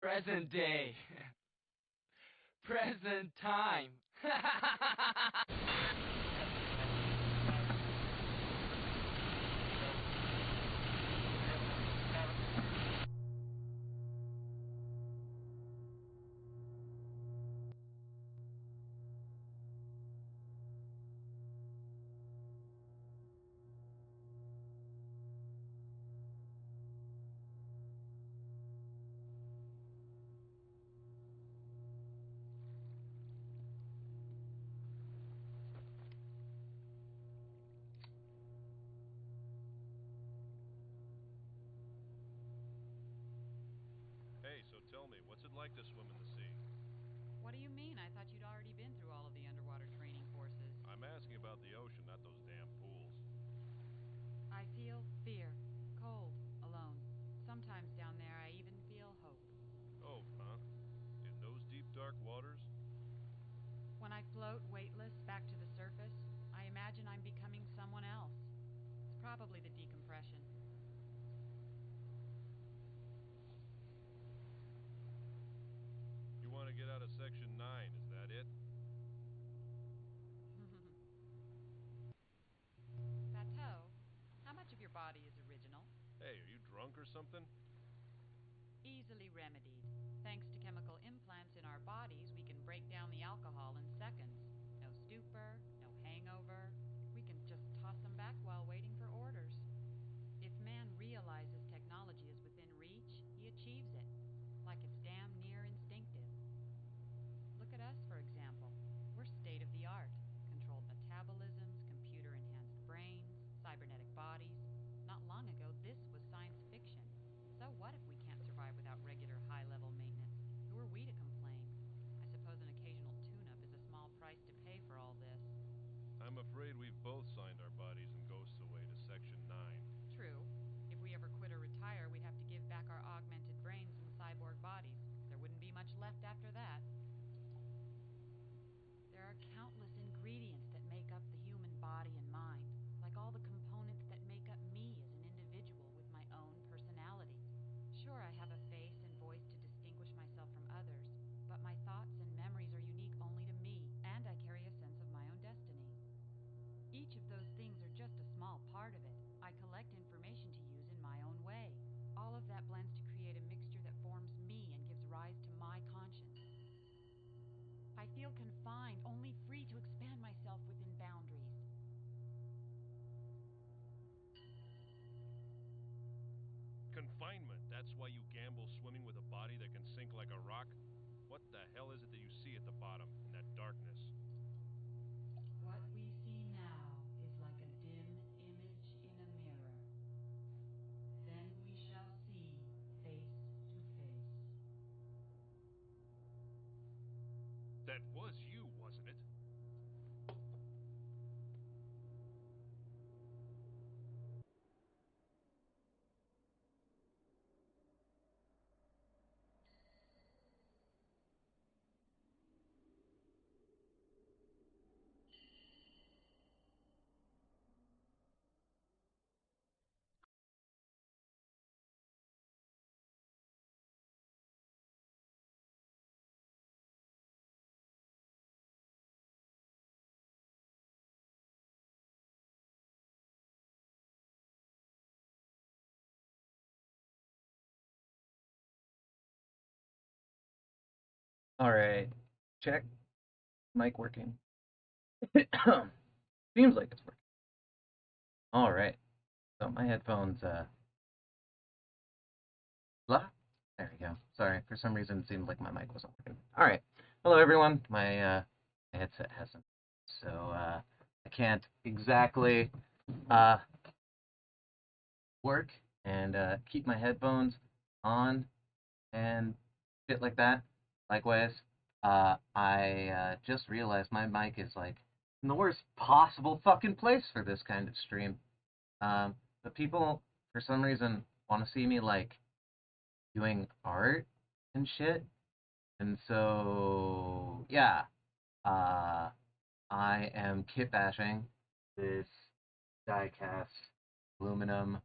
Present day. Present time. Hey, so tell me, what's it like to swim in the sea? What do you mean? I thought you'd already been through all of the underwater training courses. I'm asking about the ocean, not those damn pools. I feel fear, cold, alone. Sometimes down there I even feel hope. Oh, huh? In those deep, dark waters? When I float weightless back to the surface, I imagine I'm becoming someone else. It's probably the decompression. You want to get out of Section 9, is that it? Bateau, how much of your body is original? Hey, are you drunk or something? Easily remedied. Thanks to chemical implants in our bodies, we can break down the alcohol in seconds. No stupor, no hangover. We can just toss them back while waiting for orders. If man realizes technology is within reach, he achieves it, like it's damn near instinctive. Look at us, for example. We're state of the art. Controlled metabolisms, computer enhanced brains, cybernetic bodies. Not long ago, this was science fiction. So what if we can't survive without regular high level maintenance? Who are we to complain? I suppose an occasional tune up is a small price to pay for all this. I'm afraid we've both signed our bodies and ghosts away to Section 9. True. If we ever quit or retire, we'd have to give back our augmented brains and cyborg bodies. There wouldn't be much left after that. There are countless ingredients that make up the human body and mind, like all the components that make up me as an individual with my own personality. Sure, I have a face and voice to distinguish myself from others, but my thoughts and memories are unique only to me, and I carry a sense of my own destiny. Each of those things are just a small part of it. I collect information to use in my own way. All of that blends to create a mixture that forms me and gives rise to my conscience. I feel confined, only free to expand myself within boundaries. Confinement, that's why you gamble swimming with a body that can sink like a rock? What the hell is it that you see at the bottom, in that darkness? What we see now is like a dim image in a mirror. Then we shall see face to face. That was you, wasn't it? All right. Check. Mic working. Seems like it's working. All right. So my headphones, blah. There we go. Sorry, for some reason it seemed like my mic wasn't working. All right. Hello, everyone. My headset hasn't, so I can't exactly work and keep my headphones on and shit like that. Likewise, I just realized my mic is like in the worst possible fucking place for this kind of stream. But people, for some reason, want to see me like doing art and shit, and so yeah, uh, I am kit bashing this diecast aluminum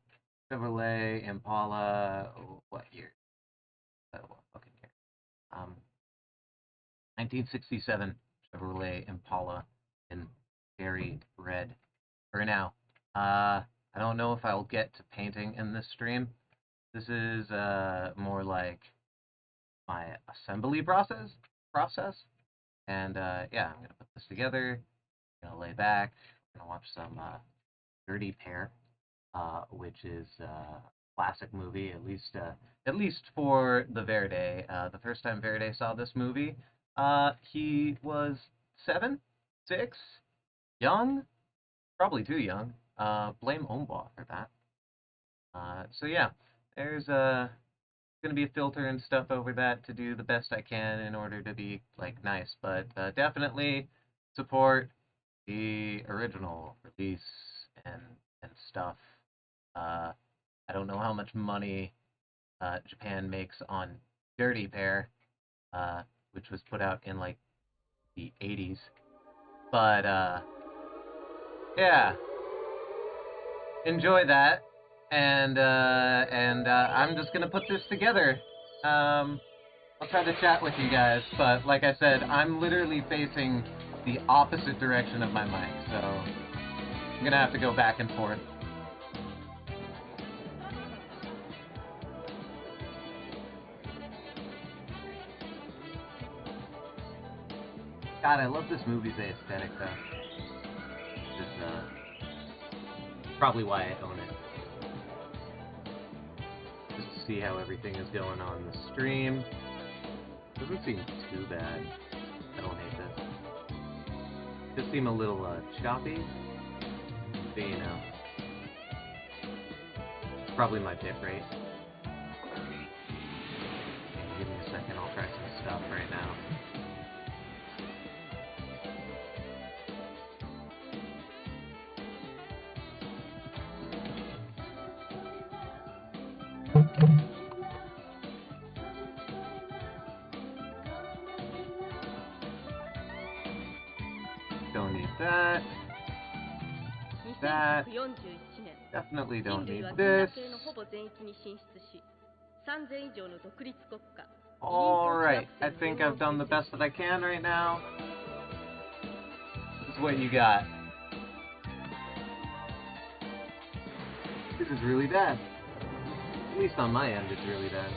Chevrolet Impala. What year? I don't fucking care. 1967 Chevrolet Impala in cherry red. For now, I don't know if I'll get to painting in this stream. This is more like my assembly process. And yeah, I'm gonna put this together. Gonna lay back. Gonna watch some Dirty Pair, which is a classic movie, at least for the Verde. The first time Verde saw this movie, he was 7, 6, young, probably too young. Blame Omba for that. So yeah, there's gonna be a filter and stuff over that to do the best I can in order to be like nice, but definitely support the original release and stuff. I don't know how much money Japan makes on Dirty Pair, which was put out in like the 80s, but yeah, enjoy that, and I'm just gonna put this together. I'll try to chat with you guys, but like I said, I'm literally facing the opposite direction of my mic, so I'm gonna have to go back and forth. God, I love this movie's aesthetic, though. It's probably why I own it. Just to see how everything is going on the stream. Doesn't seem too bad. I don't hate this. Does seem a little choppy, but you know, probably my bit rate. Give me a second, I'll try some stuff right now. Don't need that. That. Definitely don't need this. Alright, I think I've done the best that I can right now. This is what you got. This is really bad. At least on my end, it's really bad.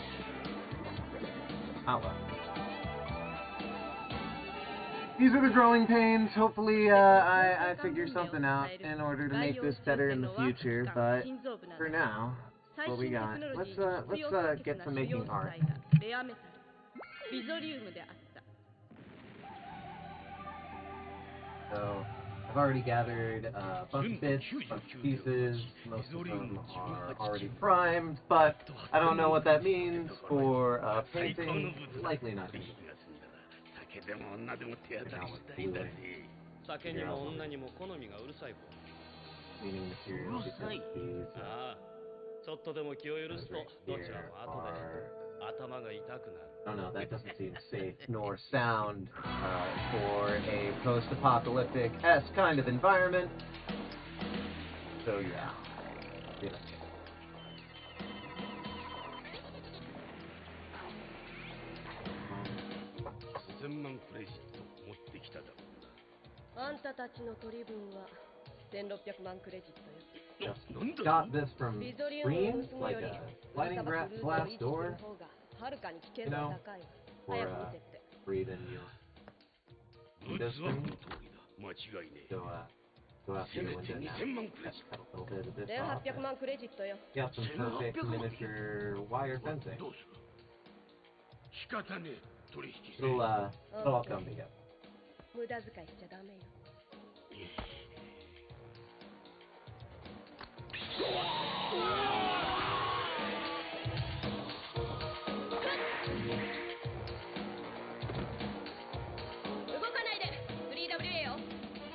Oh well. These are the growing pains. Hopefully, I figure something out in order to make this better in the future. But for now, that's what we got. Let's get to making art. So I've already gathered a bunch of bits, a bunch of pieces. Most of them are already primed, but I don't know what that means for painting. Likely not going to be. Cleaning material because these I don't know, that doesn't seem safe nor sound for a post-apocalyptic-esque kind of environment. So yeah. Just got this from Scream, like a sliding glass door, you know, or breathe in your window screen. Go out through the window now. Cut a little bit of this off. Got some perfect miniature wire fencing. It'll all come together.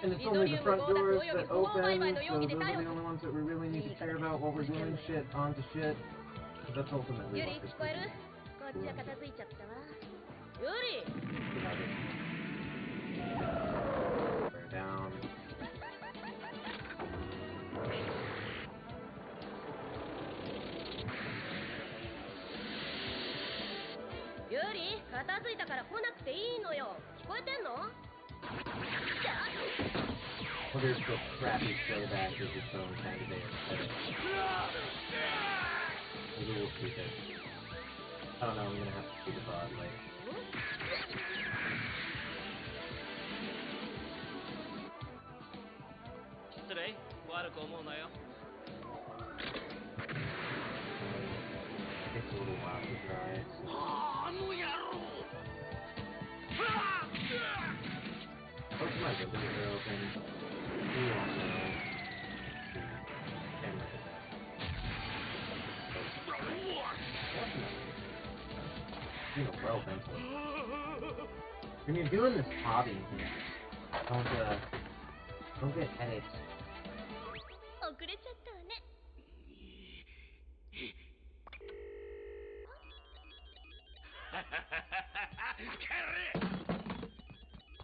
And it's only the front doors that open, so those are the only ones that we really need to care about while we're doing shit onto shit. Because that's ultimately what this is. Bear down. Wonder if the crappy playback is its own kind of aesthetic. Maybe we'll keep it. I don't know, I'm gonna have to see the VOD later. Takes a little while to dry. Most of my windows are open. Well ventilated. When you're doing this hobby here, don't get headaches.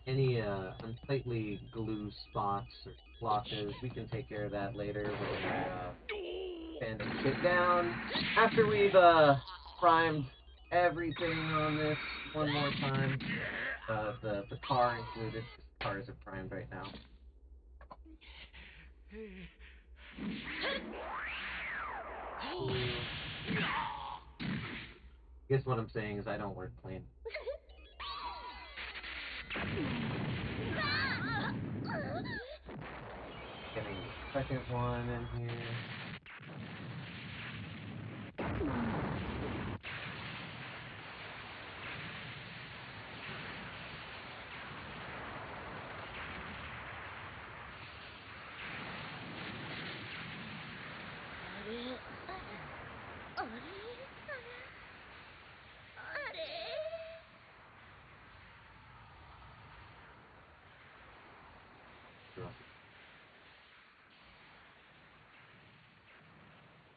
Any unsightly glue spots or splotches, we can take care of that later when we're banding shit down. After we've primed everything on this one more time, the car included. The cars are primed right now. I guess what I'm saying is I don't work clean. Getting the second one in here.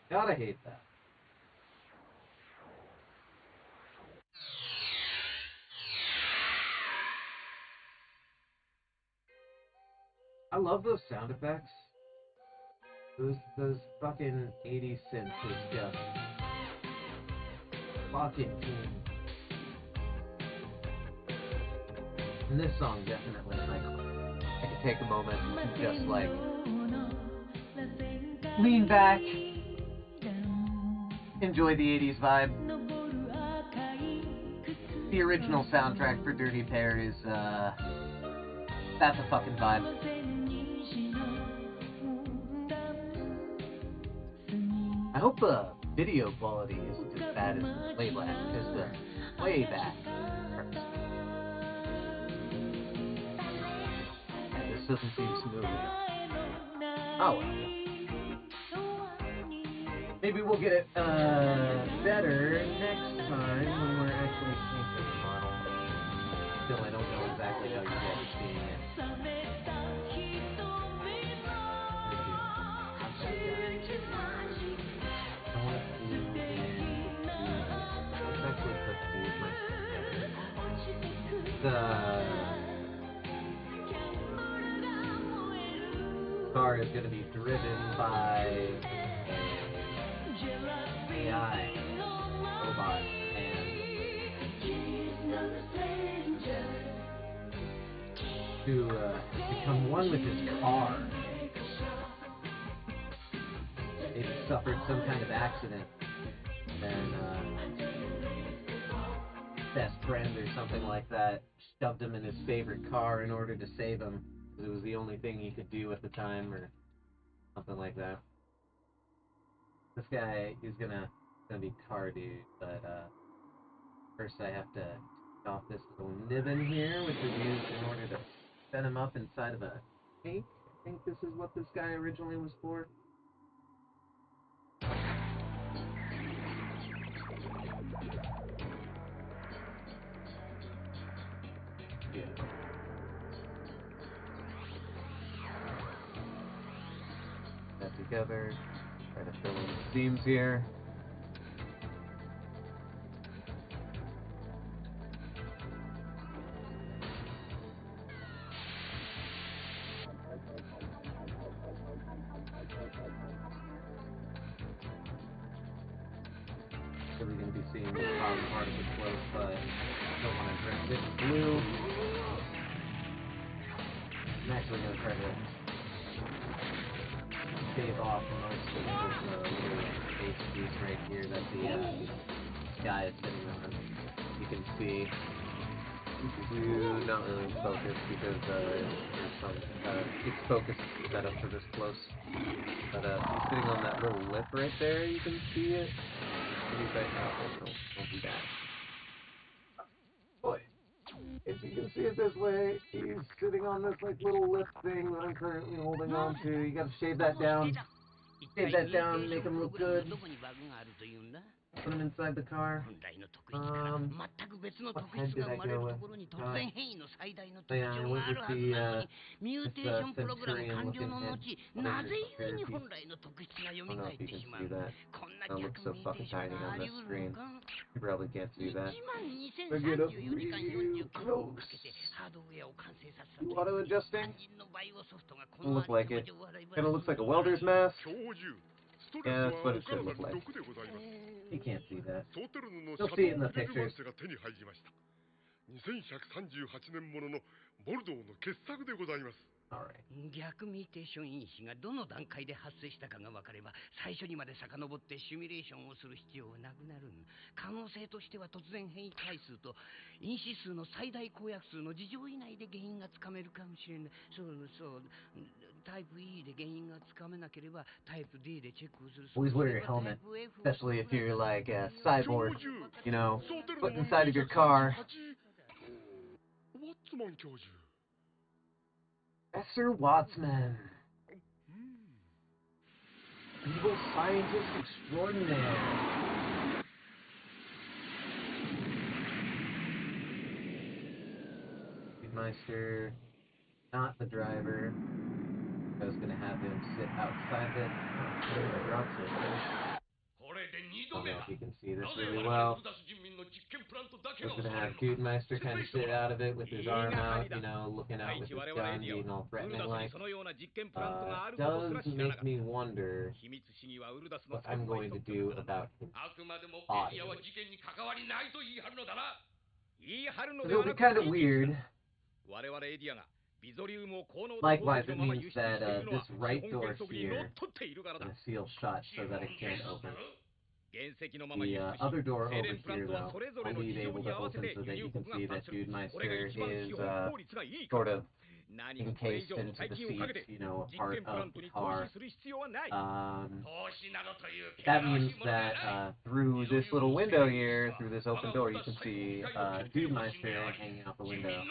Gotta hate that. I love those sound effects. Those fucking 80s synths is just fucking king. And this song definitely, like, I could take a moment and just, like, lean back, enjoy the 80s vibe. The original soundtrack for Dirty Pair is, that's a fucking vibe. I hope the video quality isn't as bad as the playback, because the playback hurts. Yeah, this doesn't seem smooth. Oh well. Maybe we'll get it better next time when we're actually painting the model. Still, I don't know exactly how you guys are seeing it. The car is going to be driven by an AI robot and to become one with his car. Maybe suffered some kind of accident and best friend or something like that shoved him in his favorite car in order to save him because it was the only thing he could do at the time or something like that. This guy is gonna be car dude, but first I have to take off this little nibbin here, which is used in order to set him up inside of a tank. I think this is what this guy originally was for. Yeah. That together. Try to fill in the seams here. Really going to be seeing the bottom part of the slope, but I don't want to dress it in blue. off most of this little space piece right here that the guy is sitting on. You can see not really in focus because there's some its focus is set up for this close. But he's sitting on that little lip right there. You can see it. He's right now. Don't do that. Boy, if you can see it this way, he's sitting on this like little lip thing that I'm currently holding on to. You gotta shave that down. Shave that down, make him look good. Put him inside the car. What head did I go with? So yeah, I went with this centurion-looking head. I don't know if you can see that. That looks so fucking tiny on this screen. You probably can't see that. I get up real close. Auto adjusting? Doesn't look like it. Kinda looks like a welder's mask. Yeah, that's what it should look like. You can't see that. You'll see it in the pictures. 2138年もののボルドーの傑作でございます。逆ミューテーション因子がどの段階で発生したかが分かれば最初にまで遡ってシミュレーションをする必要はなくなる。可能性としては突然変異回数と因子数の最大公約数の事情以内で原因がつかめるかもしれない。そうタイプ E で原因がつかめなければタイプ D でチェックをする。 Always wear your helmet, especially if you're like a cyborg, you know, put inside of your car. Watson 教授。 Professor Watson. Evil scientist extraordinaire. Meister, not the driver. I was gonna have him sit outside it. I dropped it. I don't know if you can see this really well. I was gonna have Meister kind of sit out of it with his arm out, you know, looking out with his gun, being all threatening like. Does make me wonder what I'm going to do about his body. It'll be kind of weird. Likewise, it means that this right door here is sealed shut so that it can't open. The other door over here, though, will be able to open so that you can see that Meister is sort of encased into the seats, you know, a part of the car. That means that through this little window here, through this open door, you can see Meister hanging out the window.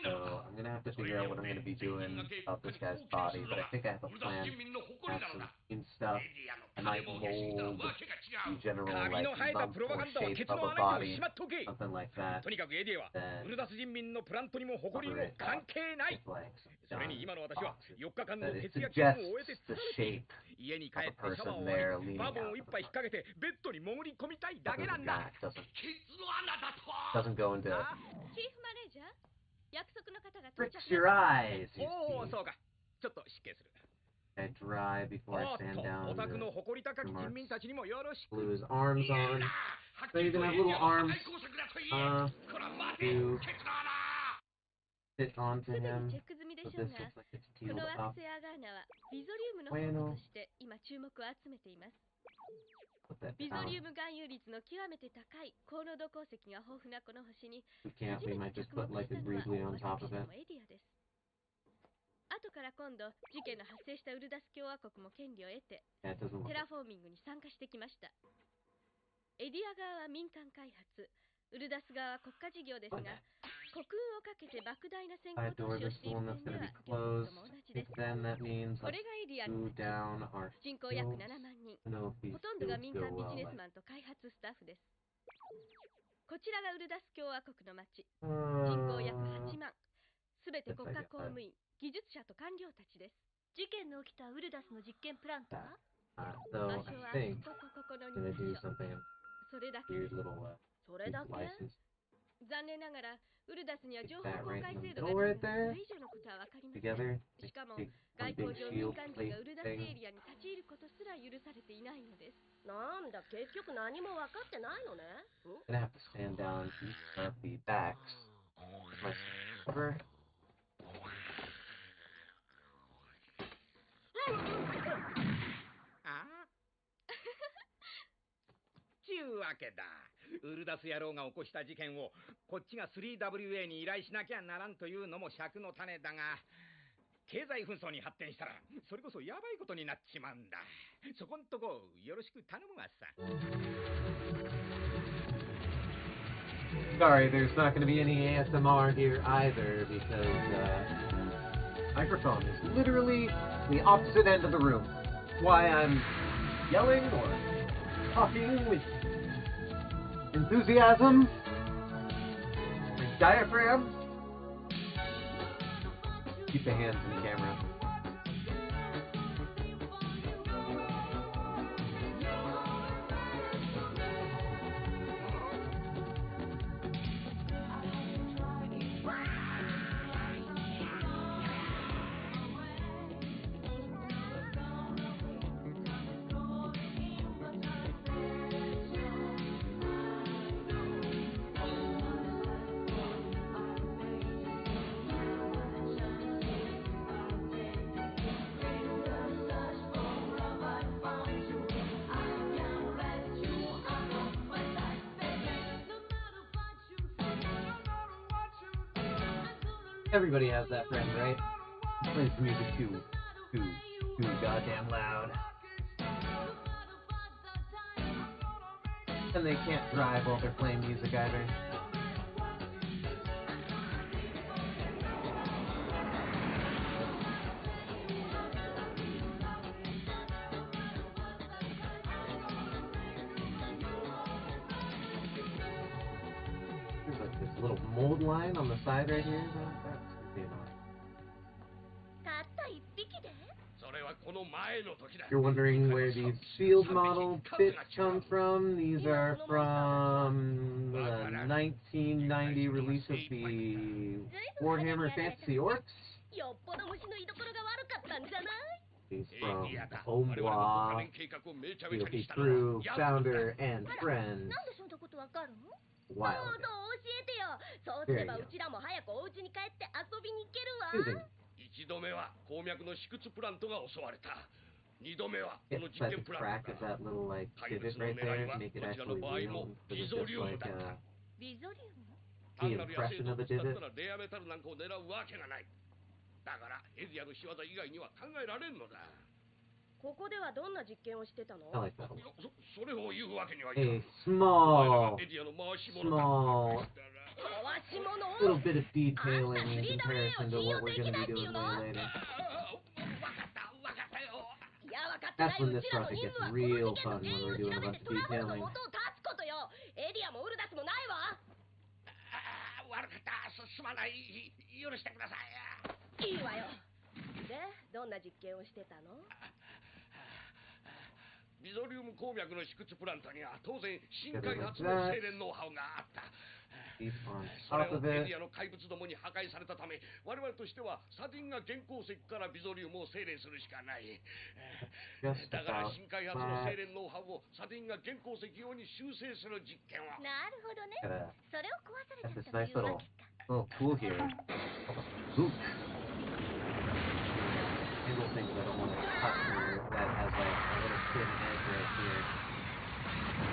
So I'm gonna have to figure out what I'm gonna be doing about this guy's body, but I think I have a plan. I have some in stuff. I might mold the general like lump or shape of a body, something like that. Then cover it with like some boxes. That it suggests the shape of a person there leaning out of the body. Other than that, doesn't go into fix your eyes, you see. I dry before I stand down the remarks. Glue his arms on. So you're gonna have little arms to fit onto him. So this looks like it's peeled up. Bueno. Put that down. We can't, we might just put like it briefly on top of it. 後から今度事件の発生したウルダス共和国も権利を得てテラフォーミングに参加してきました。エディア側は民間開発、ウルダス側は国家事業ですが、国運をかけて莫大な先行投資をしている点では両方とも同じです。これがエディアの人口約7万人、ほとんどが民間ビジネスマンと開発スタッフです。こちらがウルダス共和国の町、人口約8万、すべて国家公務員、技術者と官僚たちです。事件の起きたウルダスの実験プラントは場所はここの2カ所。それだけです。それだけ？残念ながらウルダスには情報公開制度がないのでそれ以上のことはわかりません。しかも外交上民間人がウルダスエリアに立ち入ることすら許されていないのです。なんだ結局何も分かってないのね。I'm gonna have to stand down each of the backs. Over. わけだ。ウルダス野郎が起こした事件をこっちが 3WA に依頼しなきゃならんというのも尺の種だが、経済紛争に発展したらそれこそヤバいことになっちまうんだ。そこんとこよろしく頼むわさ。 Sorry, there's not going to be any ASMR here either because microphone is literally the opposite end of the room. That's why I'm yelling or talking with enthusiasm, my diaphragm. Keep the hands in the camera. Everybody has that friend, right? Who plays the music too goddamn loud. And they can't drive while they're playing music either. There's like this little mold line on the side right here. That's pretty annoying. You're wondering where these field model bits come from? These are from the 1990 release of the Warhammer Fantasy Orcs. He's from Omwa, Realty Crew, founder and friend. Wild. Very young. Soothing. Get inside the crack of that little like divot right there to make it actually real instead of just like the impression of a divot. I like that one. A small little bit of detailing in comparison to what we're going to be doing way later. That's when this project gets real fun, when we're doing a bunch of detailing. Keep on top of it. Just about flat. Got this nice little tool here. Luke. Handle things I don't want to cut through that has like a little thin edge right here.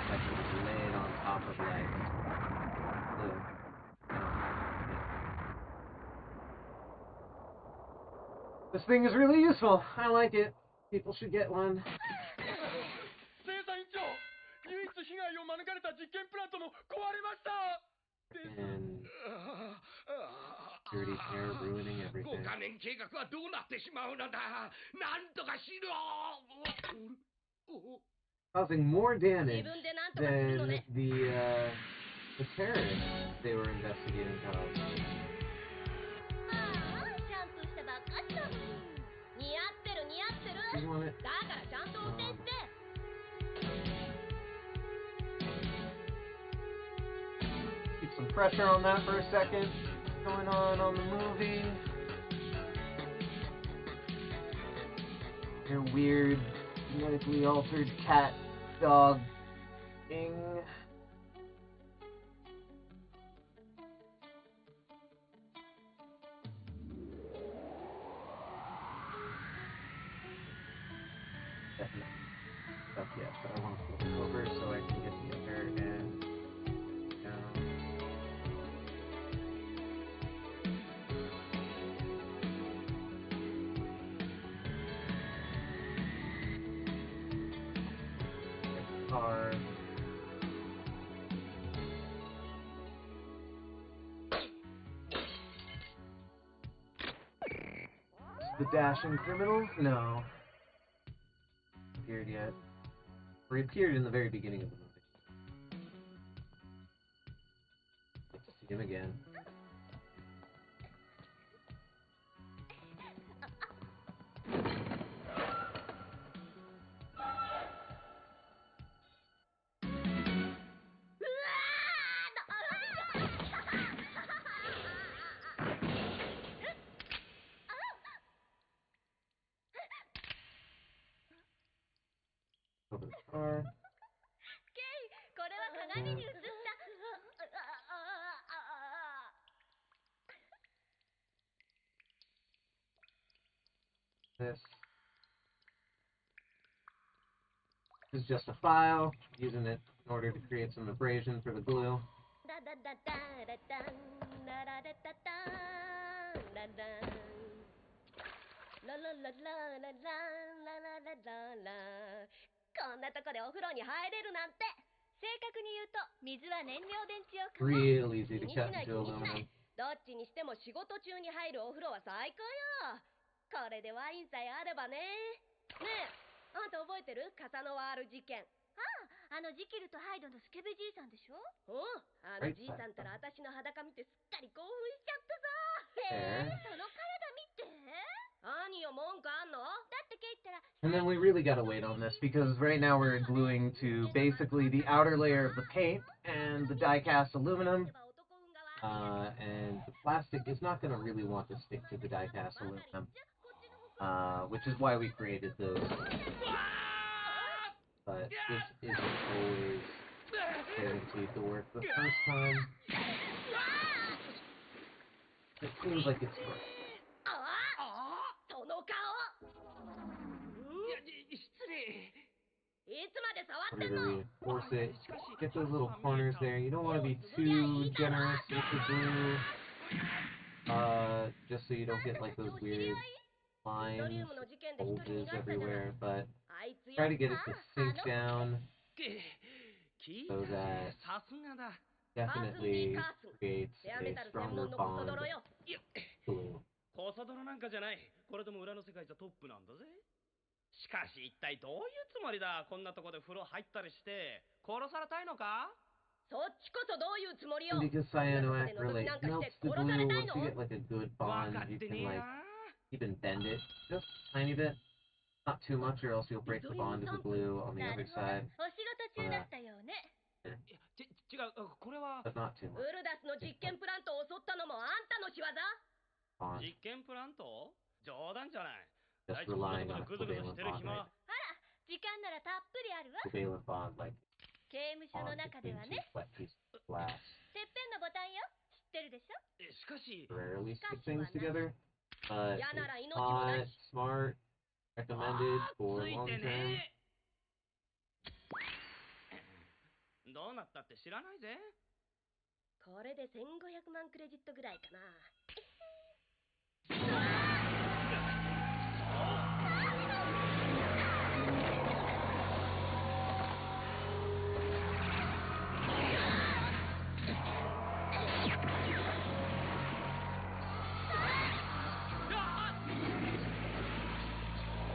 I can just lay it on top of like glue. This thing is really useful. I like it. People should get one. And dirty hair ruining everything. Causing more damage than the terrorists they were investigating caused. You want it? Keep some pressure on that for a second. What's going on the movie? Your weird, genetically altered cat dog thing. up yet, but I want to flip it over so I can get the other end down. Car. The dashing criminal? No. Appeared yet. Or he appeared in the very beginning of the movie. Let's see him again. Over the car. This is just a file, using it in order to create some abrasion for the glue. Real easy to cut into aluminum. どっちにしても仕事中に入るお風呂は最高よ。これでワインさえあればね。ねえ、あんた覚えてる？カサノワール事件。あのジキルとハイドのスケベじいさんでしょ？おう、あのじいさんったら私の裸見てすっかり興奮しちゃってさ。その体見て。何よ、文句あんの？だってケイったら。And then we really gotta wait on this because right now we're gluing to basically the outer layer of the paint and the die-cast aluminum. And the plastic is not going to really want to stick to the die-cast aluminum, which is why we created those. But this isn't always guaranteed to work the first time. It seems like it's working. Order to reinforce it. Get those little corners there. You don't want to be too generous with the glue, just so you don't get like those weird lines, bulges everywhere. But try to get it to sink down so that definitely creates a stronger bond with glue. コソ泥なんかじゃない。これでも裏の世界じゃトップなんだぜ。しかし一体どういうつもりだ。こんなとこで風呂入ったりして殺されたいのか？そっちこそどういうつもりよ。 Because cyanoacrylate melts the glue. Once you get like a good bond, you can like even bend it just a tiny bit. Not too much, or else you'll break the bond of the glue on the other side. お仕事中だったよね。違う、これは But not too ウ much. ルダスの実験プラントを襲ったのもあんたの仕業？ Bond. 実験プラント？冗談じゃない。 Just relying on a covalent bond, right? あら、時間ならたっぷりあるわ。 Covalent bond, like 刑務所の bond 中で between は two ね。 wet pieces of glass. てっぺんのボタンよ。知ってるでしょ？ しかし Rarely stick things together, but it's 嫌なら命もな hot, し。 smart, recommended for つい long て term. ね。どうなったって知らないぜ。これで1500万クレジットぐらいかな。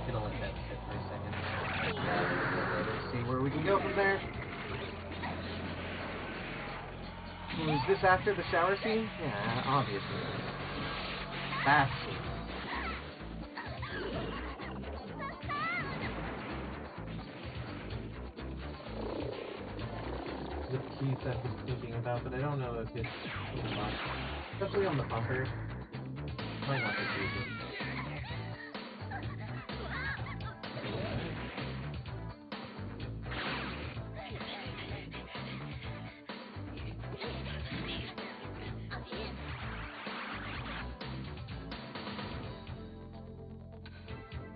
Gonna let that sit for a second. See where we can go from there. Is this after the shower scene? Yeah, obviously. Bath scene. The piece I've been thinking about, but I don't know if it's too much. Especially on the bumper. Might not be too good.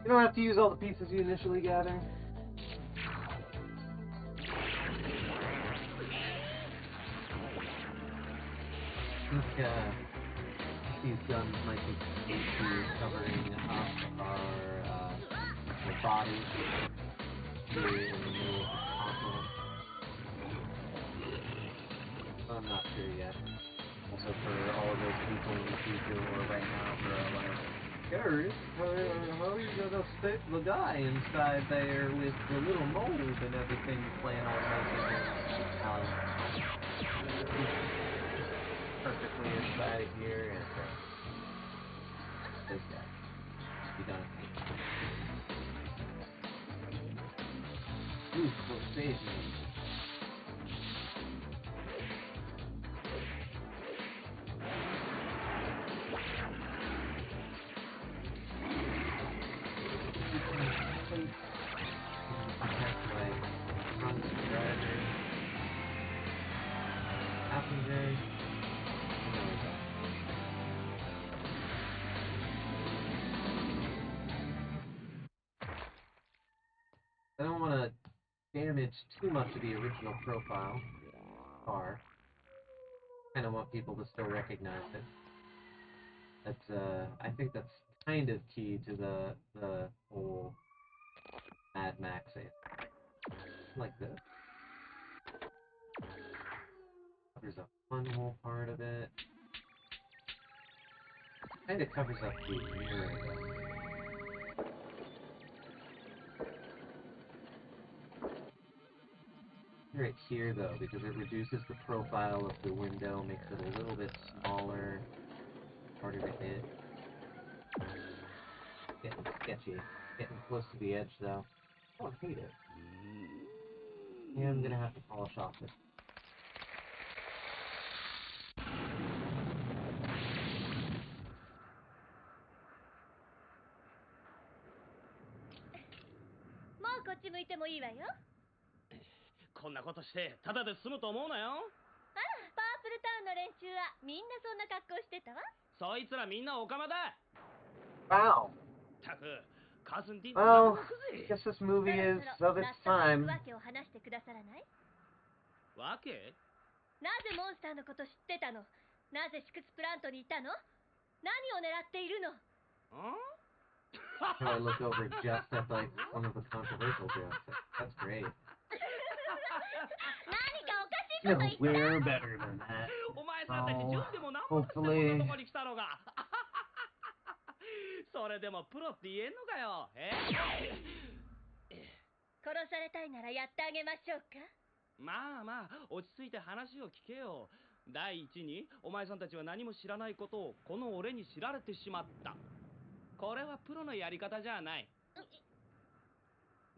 You don't have to use all the pieces you initially gather. think these guns might be into covering up the body here in the middle of the console. I'm not sure yet. Also for all of those people in the future or right now who are like, Gary, how are you gonna stick the guy inside there with the little mold and everything plan on making it perfectly inside of here and this guy. You done it. Ooh, so save me. I don't want to damage too much of the original profile car. Kind of want people to still recognize it. That's I think that's kind of key to the whole Mad Maxing. Like this. Covers up one whole part of it. Kind of covers up the mirror though. Right here though, because it reduces the profile of the window, makes it a little bit smaller, harder to hit. Getting sketchy. Getting close to the edge though. I don't hate it. Yeah, I'm gonna have to polish off this.こんなことしてただで済むと思うなよ。あら、パープルタウンの連中はみんなそんな格好してたわ。そいつらみんなオカマだ。 Wow. たく、カズンディン Well, I guess this movie is of its 納 time. 得いくわけを話してくださらない？わけ？なぜモンスターのこと知ってたの？なぜシクツプラントにいたの？何を狙っているの？ So I look over just at like one of the controversial jokes. That's great. 何かおかしいこと No, 言って。 we're better than that. お前さんたち準でも何もなくてこん Hopefully. なとこに来たのが。それでもプロって言えんのかよ。殺されたいならやってあげましょうか。まあまあ、落ち着いて話を聞けよ。第一に、お前さんたちは何も知らないことをこの俺に知られてしまった。これはプロのやり方じゃない。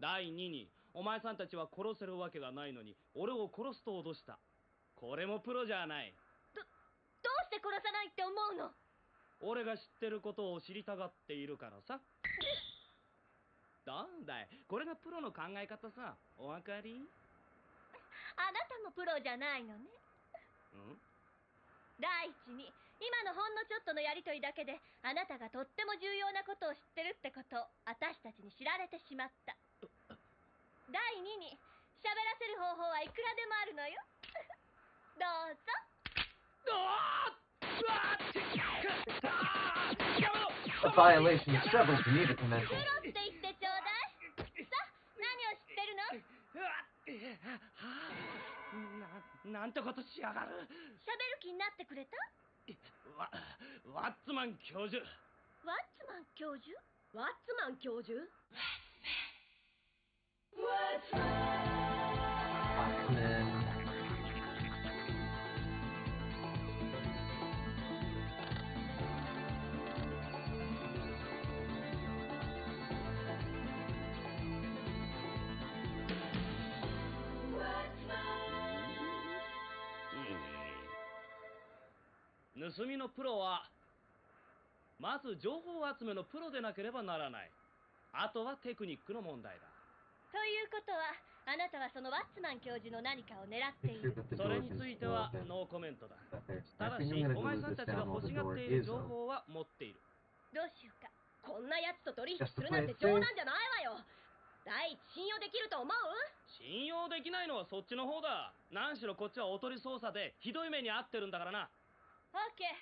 第二に、お前さんたちは殺せるわけがないのに俺を殺すと脅した。これもプロじゃない。どうして殺さないって思うの？俺が知ってることを知りたがっているからさ。なんだい、これがプロの考え方さ。お分かり？あなたもプロじゃないのね。第一に、今のほんのちょっとのやりとりだけであなたがとっても重要なことを知ってるってことを私たちに知られてしまった。第二に、喋らせる方法はいくらでもあるのよ。どうぞ。A violation of several Geneva プロ Conventions. って言ってちょうだい。さあ、何を知ってるの？なんてことしやがる。喋る気になってくれた？ワッツマン教授。ワッツマン教授？ワッツマン教授？ Oxman. Mm. 盗みのプロはまず情報集めのプロでなければならない。あとはテクニックの問題だ。ということは、あなたはそのワッツマン教授の何かを狙っている。それについてはノーコメントだ。ただし、お前さんたちが欲しがっている情報は持っている。どうしようか。こんな奴と取引するなんて冗談じゃないわよ。第一、信用できると思う？信用できないのはそっちの方だ。何しろこっちはおとり捜査でひどい目に遭ってるんだからな。わケー。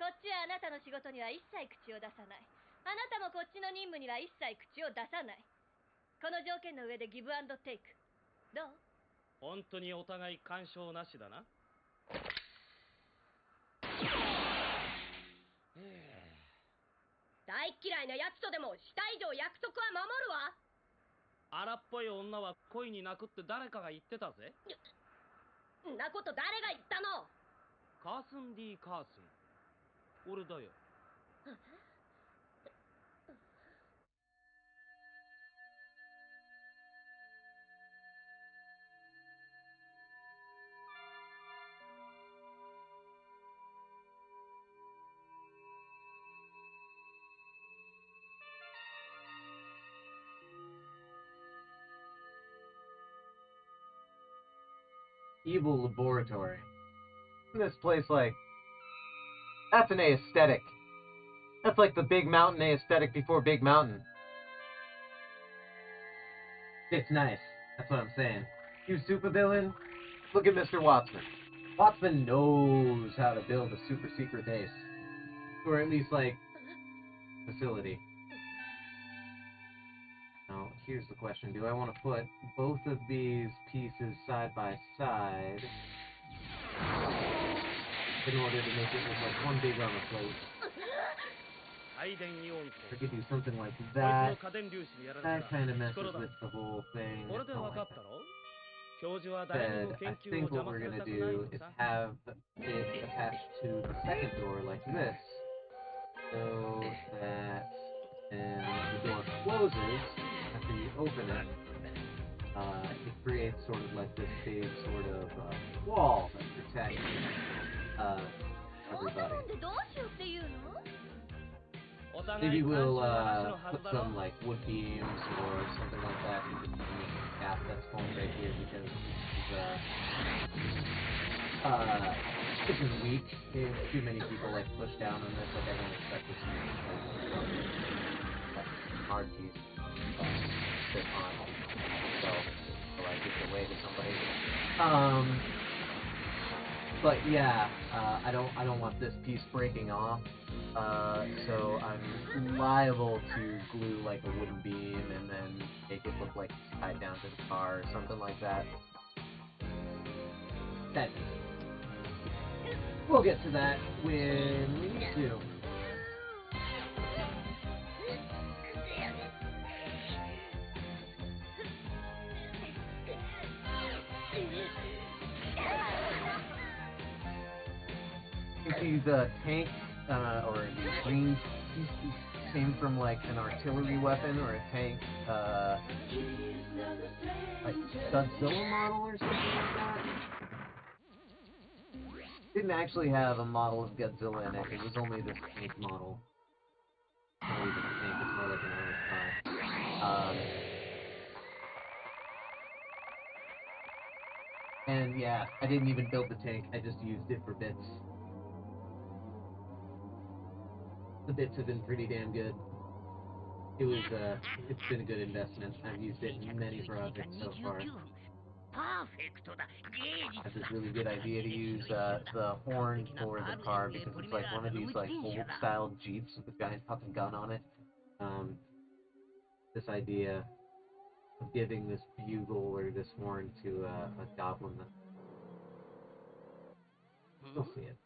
こっちはあなたの仕事には一切口を出さない。あなたもこっちの任務には一切口を出さない。この条件の上でギブアンドテイク。どう？本当にお互い干渉なしだな。大嫌いな奴とでもした以上約束は守るわ。荒っぽい女は恋に泣くって誰かが言ってたぜ。んなこと誰が言ったの？カースン D カースン。俺だよ。Evil laboratory. This place, like, that's an aesthetic. That's like the Big Mountain aesthetic before Big Mountain. It's nice. That's what I'm saying. You supervillain, look at Mr. Watson. Watson knows how to build a super secret base. Or at least, like, facility. Now, here's the question. Do I want to put both of these pieces side by side in order to make it look like one big on a plate? I could do something like that. That kind of messes with the whole thing. I don't like that. Instead, I think what we're going to do is have it attached to the second door like this, so that when the door closes, after you open it, it creates sort of like this big sort of wall that protects everybody. Maybe we'll put some like wood beams or something like that into the gap that's formed right here because this is weak. If too many people like push down on this, like I don't expect this to be like hard piece sit on. So like give it away to somebody. But yeah, I don't want this piece breaking off. So I'm liable to glue like a wooden beam and then make it look like it's tied down to the car or something like that. We'll get to that when we need to. These tanks or these rings came from like an artillery weapon or a tank, like Godzilla model or something like that. Didn't actually have a model of Godzilla in it. It was only this tank model. Not even a tank. It's more like an armored car. And yeah, I didn't even build the tank. I just used it for bits. The bits have been pretty damn good. It was, it's been a good investment. I've used it in many projects so far. I have this really good idea to use the horn for the car because it's like one of these like old-style Jeeps with a giant fucking gun on it. This idea of giving this bugle or this horn to a goblin. You'll see it.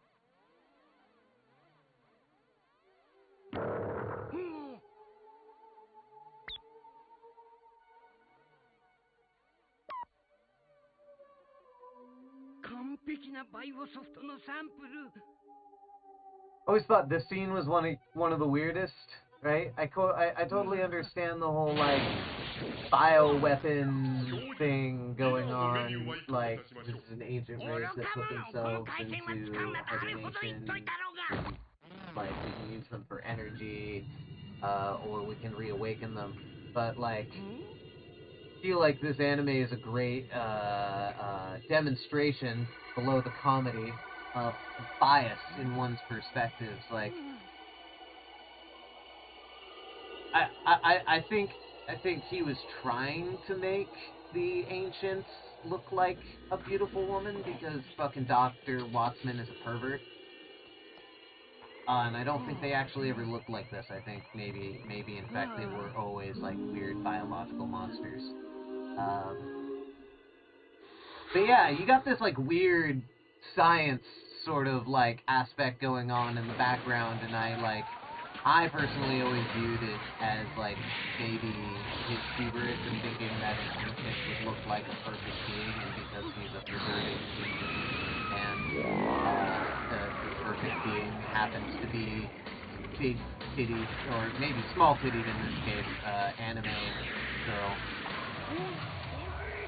I always thought this scene was one of the weirdest, right? I totally understand the whole like bioweapon thing going on. Like this is an ancient race that put themselves into hibernation. Like we can use them for energy, or we can reawaken them. But like, I feel like this anime is a great demonstration below the comedy of bias in one's perspectives. Like, I think he was trying to make the ancients look like a beautiful woman because fucking Dr. Watson is a pervert. And I don't think they actually ever looked like this. I think maybe in fact they were always like weird biological monsters. But yeah, you got this like weird science sort of like aspect going on in the background, and I personally always viewed it as like maybe his hubris and thinking that an infant would look like a perfect being, and because he's a preserving being, and the perfect being happens to be big titty, or maybe small tittied in this case, anime girl.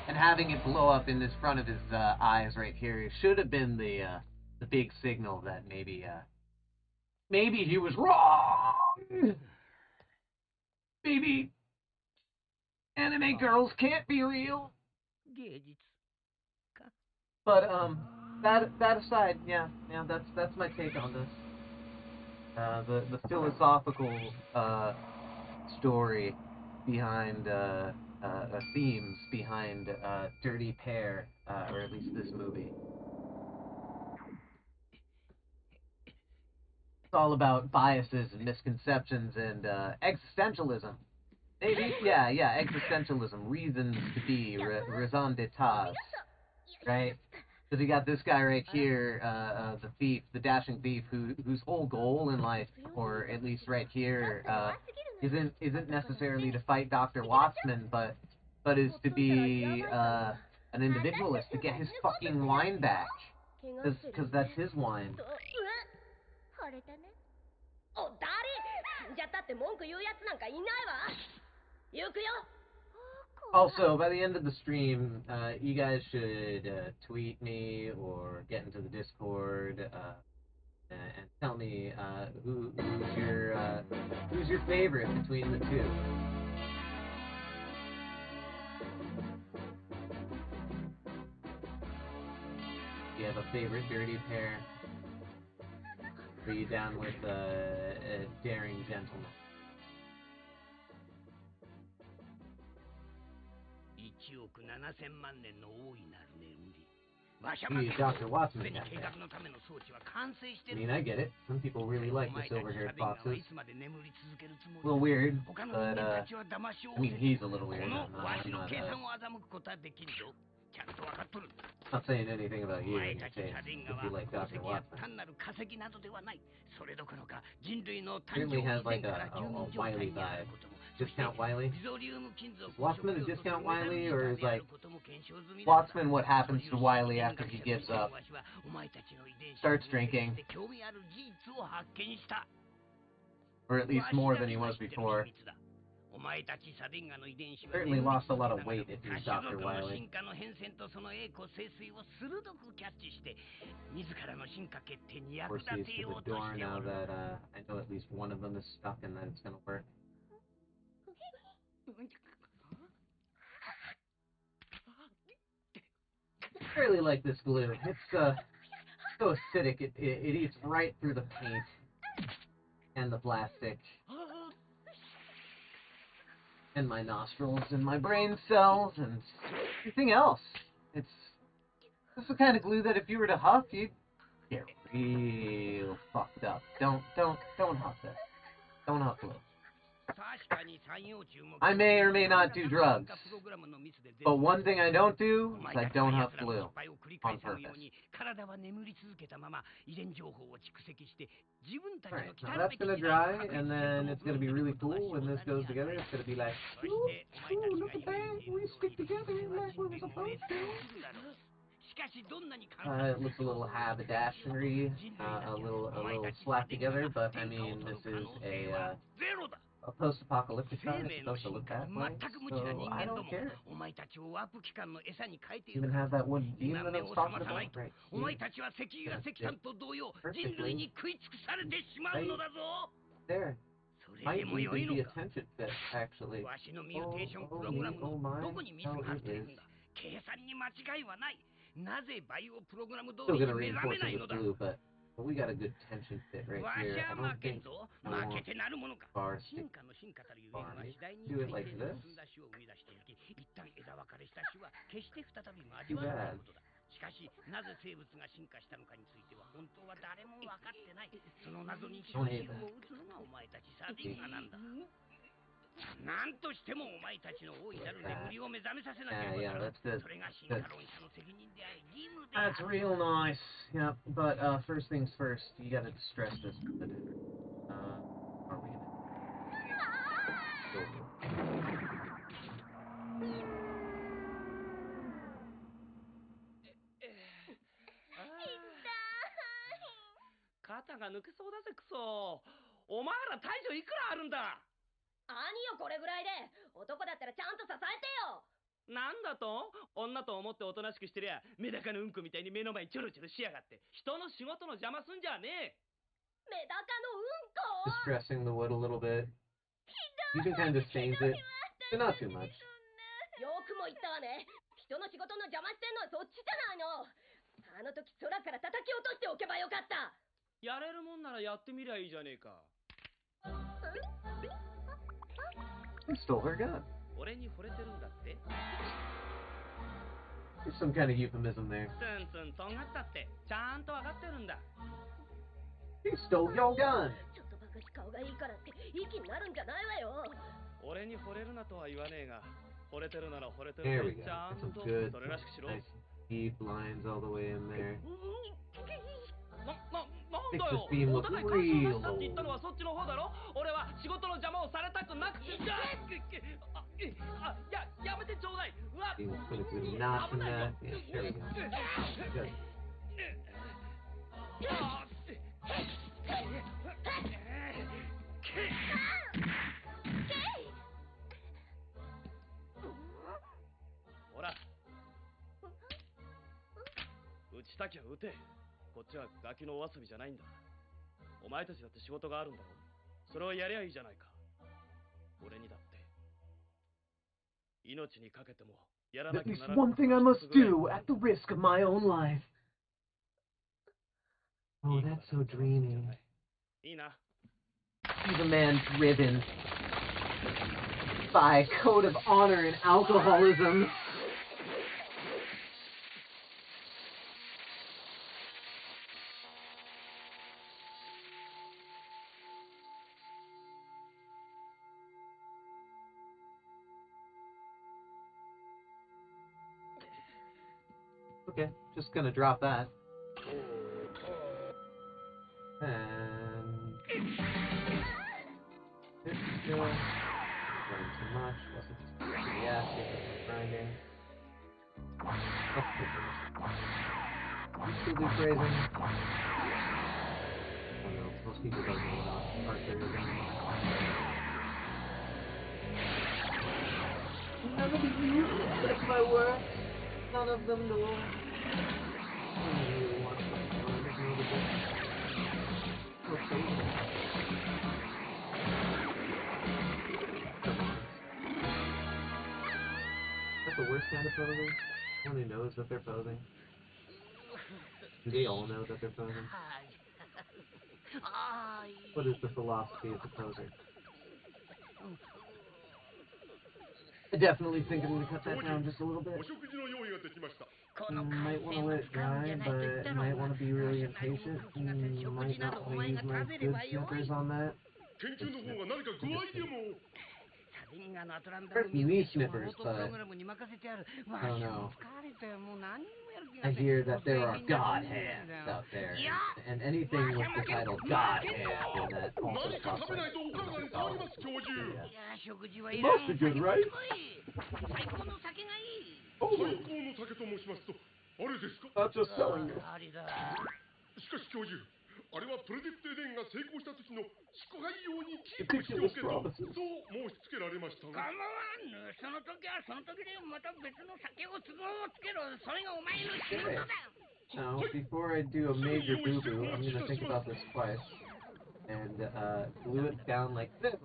And having it blow up in this front of his eyes right here should have been the big signal that maybe he was wrong. Maybe anime girls can't be real. But that aside, yeah, that's my take on this. The philosophical story behind themes behind Dirty Pair, or at least this movie. It's all about biases and misconceptions and existentialism. Maybe, yeah, existentialism, reasons to be, raison d'etre, right? Because you got this guy right here, the thief, the dashing thief, whose whole goal in life, or at least right here, isn't necessarily to fight Dr. Wattsman, but is to be an individualist, to get his fucking wine back, because that's his wine. Also, by the end of the stream, you guys should tweet me or get into the Discord and tell me who's your favorite between the two. Do you have a favorite Dirty Pair? Are you down with a Daring Gentleman? He's Dr. Watson again. I mean, I get it. Some people really like the silver-haired foxes. A little weird, but, I mean, he's a little weird. I'm not saying anything about you in your case, if you like Dr. Watson. Certainly has like a Wily vibe. Discount Wily? Is Wattsman a Discount Wily, or is like Wattsman what happens to Wily after he gives up? Starts drinking. Or at least more than he was before. Certainly lost a lot of weight if he's Dr. Wily. Or sees to the door now that I know at least one of them is stuck and that it's gonna work. I really like this glue. It's so acidic, it eats right through the paint and the plastic and my nostrils and my brain cells and everything else. This is the kind of glue that if you were to huff, you'd get real fucked up. Don't huff this. Don't huff glue. I may or may not do drugs, but one thing I don't do is I don't huff glue on purpose. Alright, now that's gonna dry, and then it's gonna be really cool when this goes together. It's gonna be like, ooh, look at that, we stick together like we're supposed to. It looks a little haberdashery, a little slapped together, but I mean, this is a post-apocalyptic time. It's supposed to look that way, so I don't care. Even have that one beam that I was talking about, right? Perfectly. Right there. Might even be a tension fit, actually. Oh my, how it is. Still gonna reinforce it with glue, but we got a good tension fit right here. I don't think I want bar stick. Do it like this. Too bad. しかしなぜ生物が進化したのかについては本当は誰も分かってない。その謎に終止符を打つのがお前たちサディンガなんだ。なんとしてもお前たちの大いなる眠りを目覚めさせなければならん。それが進化論者の責任であり義務である。 That's real nice. Yep, but first things first, you gotta distress this good. Are we gonna go for it? 肩が抜けそうだぜクソ。お前ら大将いくらあるんだ。兄よこれぐらいで。男だったらちゃんと支えてよ。なんだと。女と思っておとなしくしてりゃメダカのうんこみたいに目の前チョロチョロしやがって人の仕事の邪魔すんじゃねえ。メダカのうんこ。 Distressing the wood a little bit. You can kind of stains it, but not too much. よくも言ったわね。人の仕事の邪魔してんのはそっちじゃないの。あの時空から叩き落としておけばよかった。やれるもんならやってみりゃいいじゃねえか。 You stole her gun. 俺に惚れてるんだって。 There's some kind of euphemism there. ツンツンとんがったってちゃんと分かってるんだ。 You stole your gun. ちょっとばかし顔がいいからって息になるんじゃないわよ。俺に惚れるなとは言わねえが、惚れてるなら惚れて There る we と go. ちゃん Some と good, それらしくしろ。 nice, deep lines all the way in there. なんだよ。 Makes this beam お look 互い干渉 real なしたって言 old. ったのはそっちの方だろ。俺は仕事の邪魔をされたくなくて。やめてちょうだい。うわ、 You put a good notch in that. Yeah, there we go. Good. ほら、打ちたきゃ打て。こっちはガキのお遊びじゃないんだ。お前たちだって仕事があるんだろ。それをやりゃいいじゃないか。俺にだって命にかけてもやらな At きゃ least ならない。 one thing I must do at the risk of my own life. Oh, that's so dreamy. いいな。 He's a man driven by a code of honor and alcoholism. Okay, just gonna drop that. And this is still running too much. Wasn't just the acid that was grinding. Oh, you still do phrasing? Oh no, most people don't know about art there is anymore. None of you respect my work. None of them know. You want to know the difference. Okay. That's the worst kind of posing? One who knows that they're posing. Do they all know that they're posing? What is the philosophy of the poser? I definitely think I'm going to cut that down just a little bit. Might want to let it dry, but might want to be really impatient. Might not want to use my good snippers on that. Me snippers, but I don't know. I hear that there are God hands out there, and anything with the title God hand in that also costs like $100. Yeah. Mostly good, right? Oh, not just selling it. しかし教授、あれはプロジェクトエデンが成功した時の祝杯用にキープしておけとそう申し付けられましたが。構わんぬ。その時はその時でまた別の酒を都合をつけろ。それがお前の仕事だ。 Now, before I do a major boo-boo, I'm going to think about this twice and glue it down like this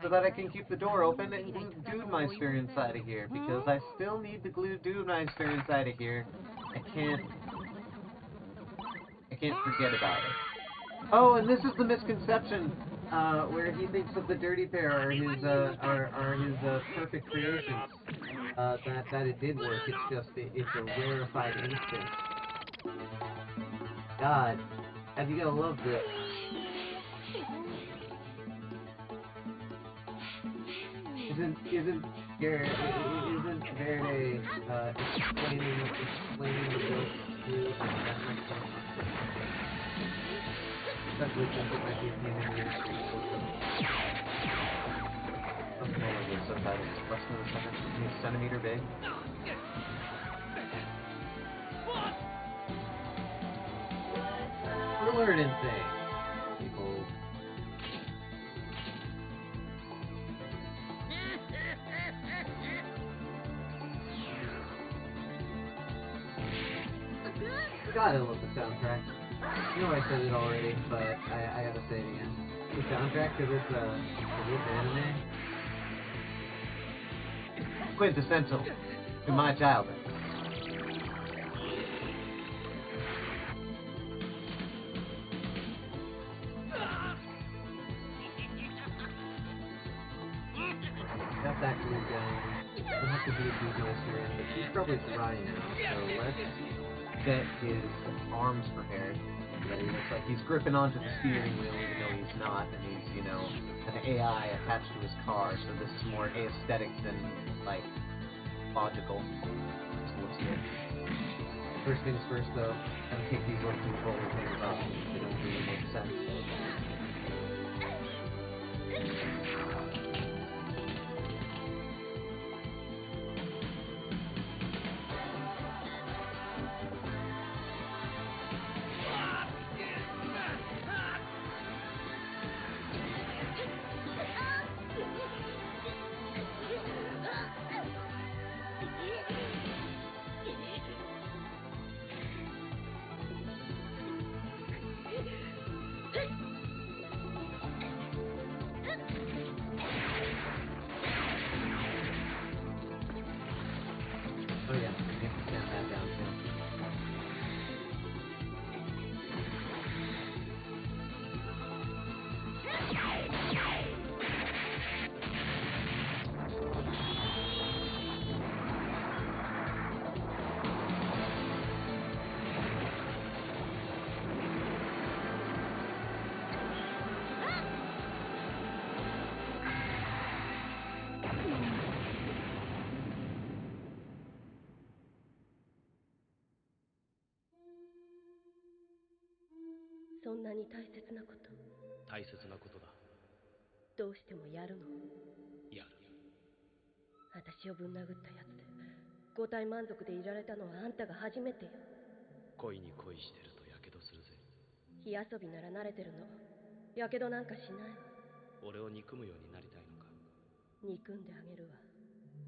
so that I can keep the door open and glue Dudemeister inside of here, because I still need to glue Dudemeister inside of here. I can't forget about it. Oh, and this is the misconception where he thinks that the dirty pair are his perfect creations. That it did work. It's just it's a rarefied instance. God. And you gotta love this. Isn't Verde explaining the jokes to especially since it might be a pain in the ears. Something like the subtitles less than a centimeter big. We're learning things, people. God, I love the soundtrack. You know I said it already, but I gotta say it again. The soundtrack to this anime, quintessential to my childhood. Got that groove down. Doesn't have to be a Beast Master in, but she's probably Sarai now, so let's get his arms prepared. That he looks like he's gripping onto the steering wheel even though he's not, and he's, you know, an AI attached to his car, so this is more aesthetic than, like, logical. This looks good. First things first, though, gotta take these little controller things off. They don't really make sense. Oh yeah, you have to stand that down too.そんなに大切なこと大切なことだ。どうしてもやるの？やる。私をぶん殴ったやつで五体満足でいられたのはあんたが初めてよ。恋に恋してるとやけどするぜ。火遊びなら慣れてるの。やけどなんかしない。俺を憎むようになりたいのか。憎んであげるわ。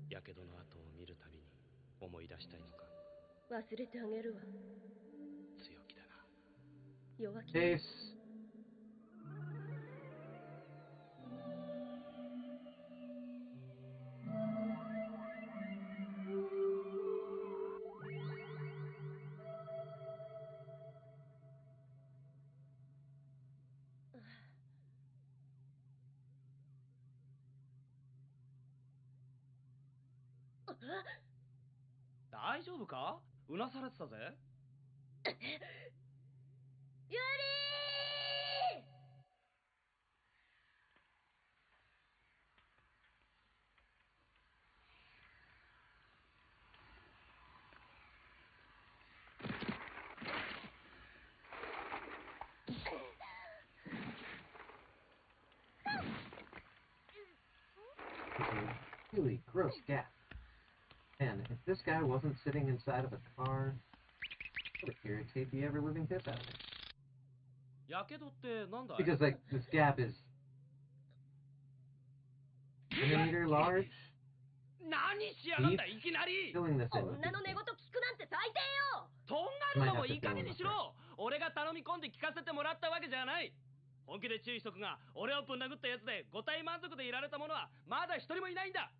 やけどの跡を見るたびに思い出したいのか。忘れてあげるわ。強気だな。弱気。Ace.あっ、大丈夫か？うなされてたぜ。ユリー！Really gross gap. Man, if this guy wasn't sitting inside of a car, it would irritate the ever-living piss out of me. やけどってなんだい？ Because, like, this gap is centimeter large? 何しやがんだいきなり。 Filling this in. 女の寝言聞くなんて最低よ。とんがるのもいい加減にしろ。俺が頼み込んで聞かせてもらったわけじゃない。本気で注意しとくが、俺をぶん殴ったやつで五体満足でいられた者はまだ一人もいないんだ。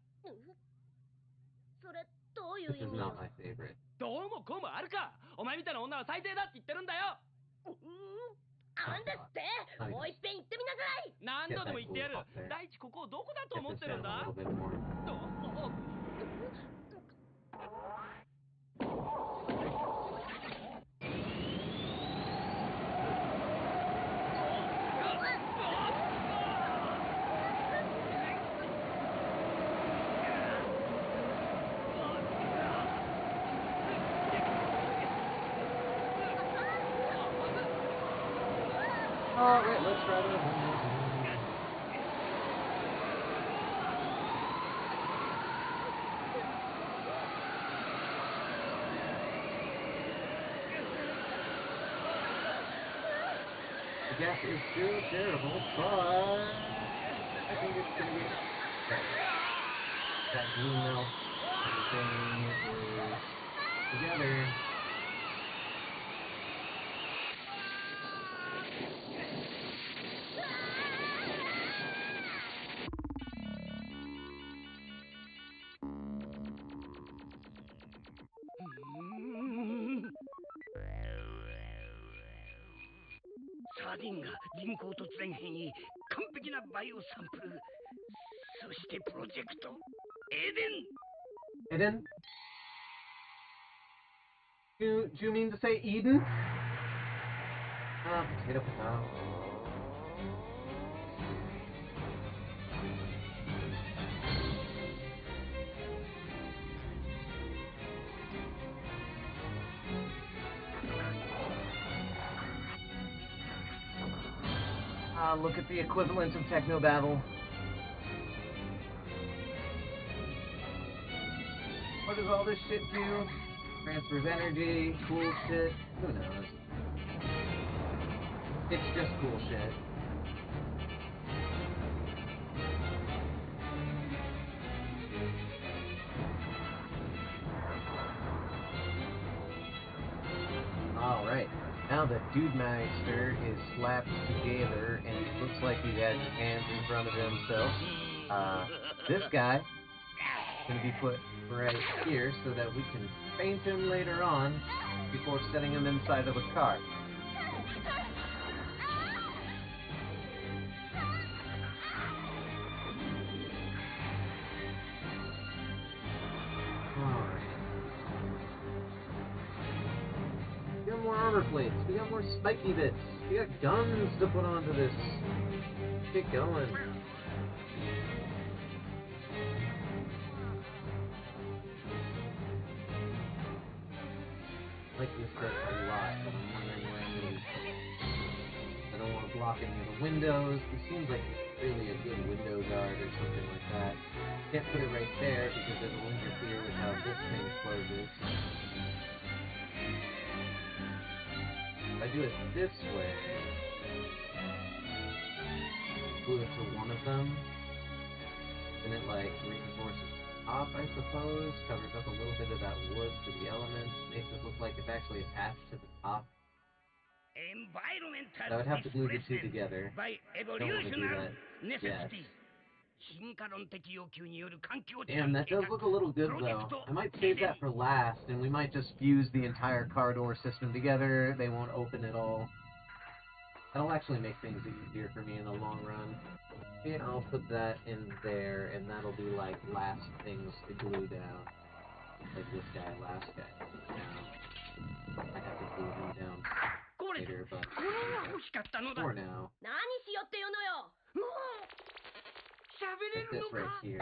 それどういう This 意 is 味よ。 not my favorite. どうもこうもあるか。お前みたいな女は最低だって言ってるんだよ。なんですって？もう一遍言ってみなさい。何度でも言ってやる。第一ここをどこだと Get 思っ this てるん down だ a little bit more. ど Alright, let's try this. The gas is still terrible, but I think it's gonna be that glue melt. Everything is together.サーディンが人工突然変異、完璧なバイオサンプル、そしてプロジェクトエデン。Eden? Do you mean to say Eden? Potato, potato. Look at the equivalent of technobabble. What does all this shit do? Transfers energy, cool shit. Who knows? It's just cool shit. Alright. Now that Dude Meister is slapped together and he looks like he has his hands in front of himself, this guy is going to be put right here so that we can paint him later on before setting him inside of the car. We got more armor plates, we got more spiky bits, we got guns to put onto this. Get going. I like this bit a lot, but I'm wondering where I'm going to I don't want to block any of the windows. It seems like it's really a good window guard or something like that. Can't put it right there because it'll interfere with how this thing closes. If I do it this way, glue it to one of them, and it like reinforces the top, I suppose, covers up a little bit of that wood for the elements, makes it look like it's actually attached to the top. I would have to glue the two together. I don't want to do that yet. Damn, that does look a little good though. I might save that for last, and we might just fuse the entire car door system together. They won't open it all. That'll actually make things easier for me in the long run. Okay, I'll put that in there, and that'll be like last things to glue down. Like this guy, last guy. Now, I have to glue him down later, but for now, this right here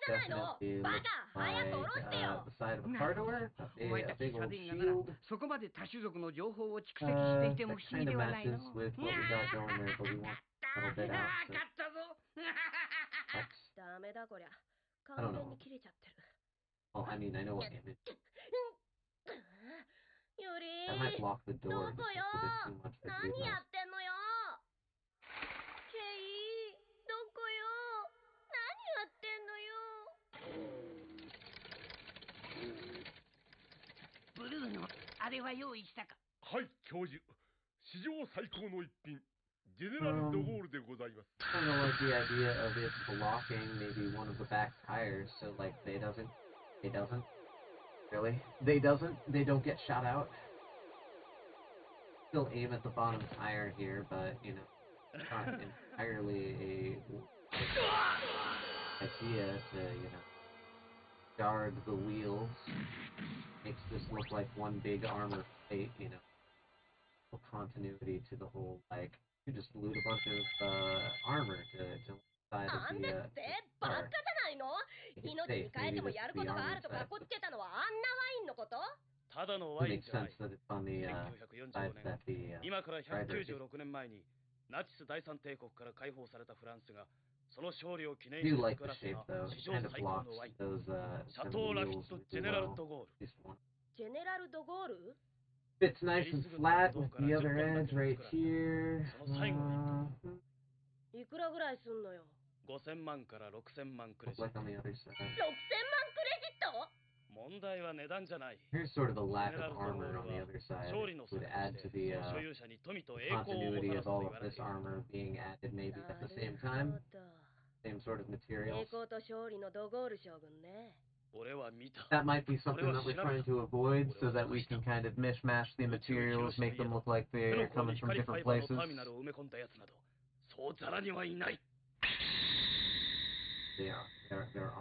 definitely looks like the side of a car door, a big old shield. That kind of matches with what we got going there, but we want a little bit out, so X. I don't know. Well, I mean, I know what image. That might block the door just a little bit too much for Dude Mouse.はい、教授。史上最高の一品、ジェネラルドゴールでございます。I kind of like the idea of it blocking maybe one of the back tires, so like they don't get shot out. Still aim at the bottom tire here, but you know, it's not entirely a idea to, you know, guard the wheels. Makes this look like one big armor plate, you know. Continuity to the whole, like, you just loot a bunch of armor to side of the car. Make it safe. Maybe this is the armor side. It makes sense that it's on the side that the driver is. ナチス第三帝国から解放されたフランスがその勝利を記念 I して do like 作 the らせ shape た though. 史 It 上 kind of 最高 blocks のワイン those シャトー・ラフィッ symbols ト・ really ジェネラル・ well. ド・ゴール This one. ジェネラル・ド・ゴール It's nice and flat with the other edge right here. その最後の一いくらぐらいすんのよ。5000万から6000万クレ Look ジッ like ト on the other 6000 side. 万クレジット問題は値段じゃない Here's sort of the ジェ lack ネラ of ル・ド・ゴー armor ル on the は other side. 勝利の Would 姿 add とし to て the その所有者に富と栄光をも continuity たら of すと all 言 of われて this いる armor being added maybe な at the る same ほ time. ど。 Same sort of 栄 materials. 光と勝利のドゴール将軍ね。俺は見た That might be something that we're trying to avoid so that we can kind of mishmash the materials, make them look like 手 they're の甲に coming from 光ファ different イバーの places. ターミナルを埋め込んだやつなどそうざらにはいない There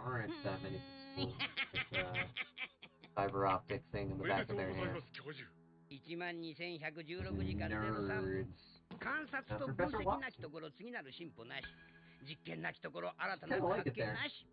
aren't that many people with fiber optic thing in お the めで back と of う their ございま hands. す教授。12116時間03 Nerds. 観察と分析なきところ次なる進歩なし、実験なきところ新たな Kinda like 発 it 見 there. なし。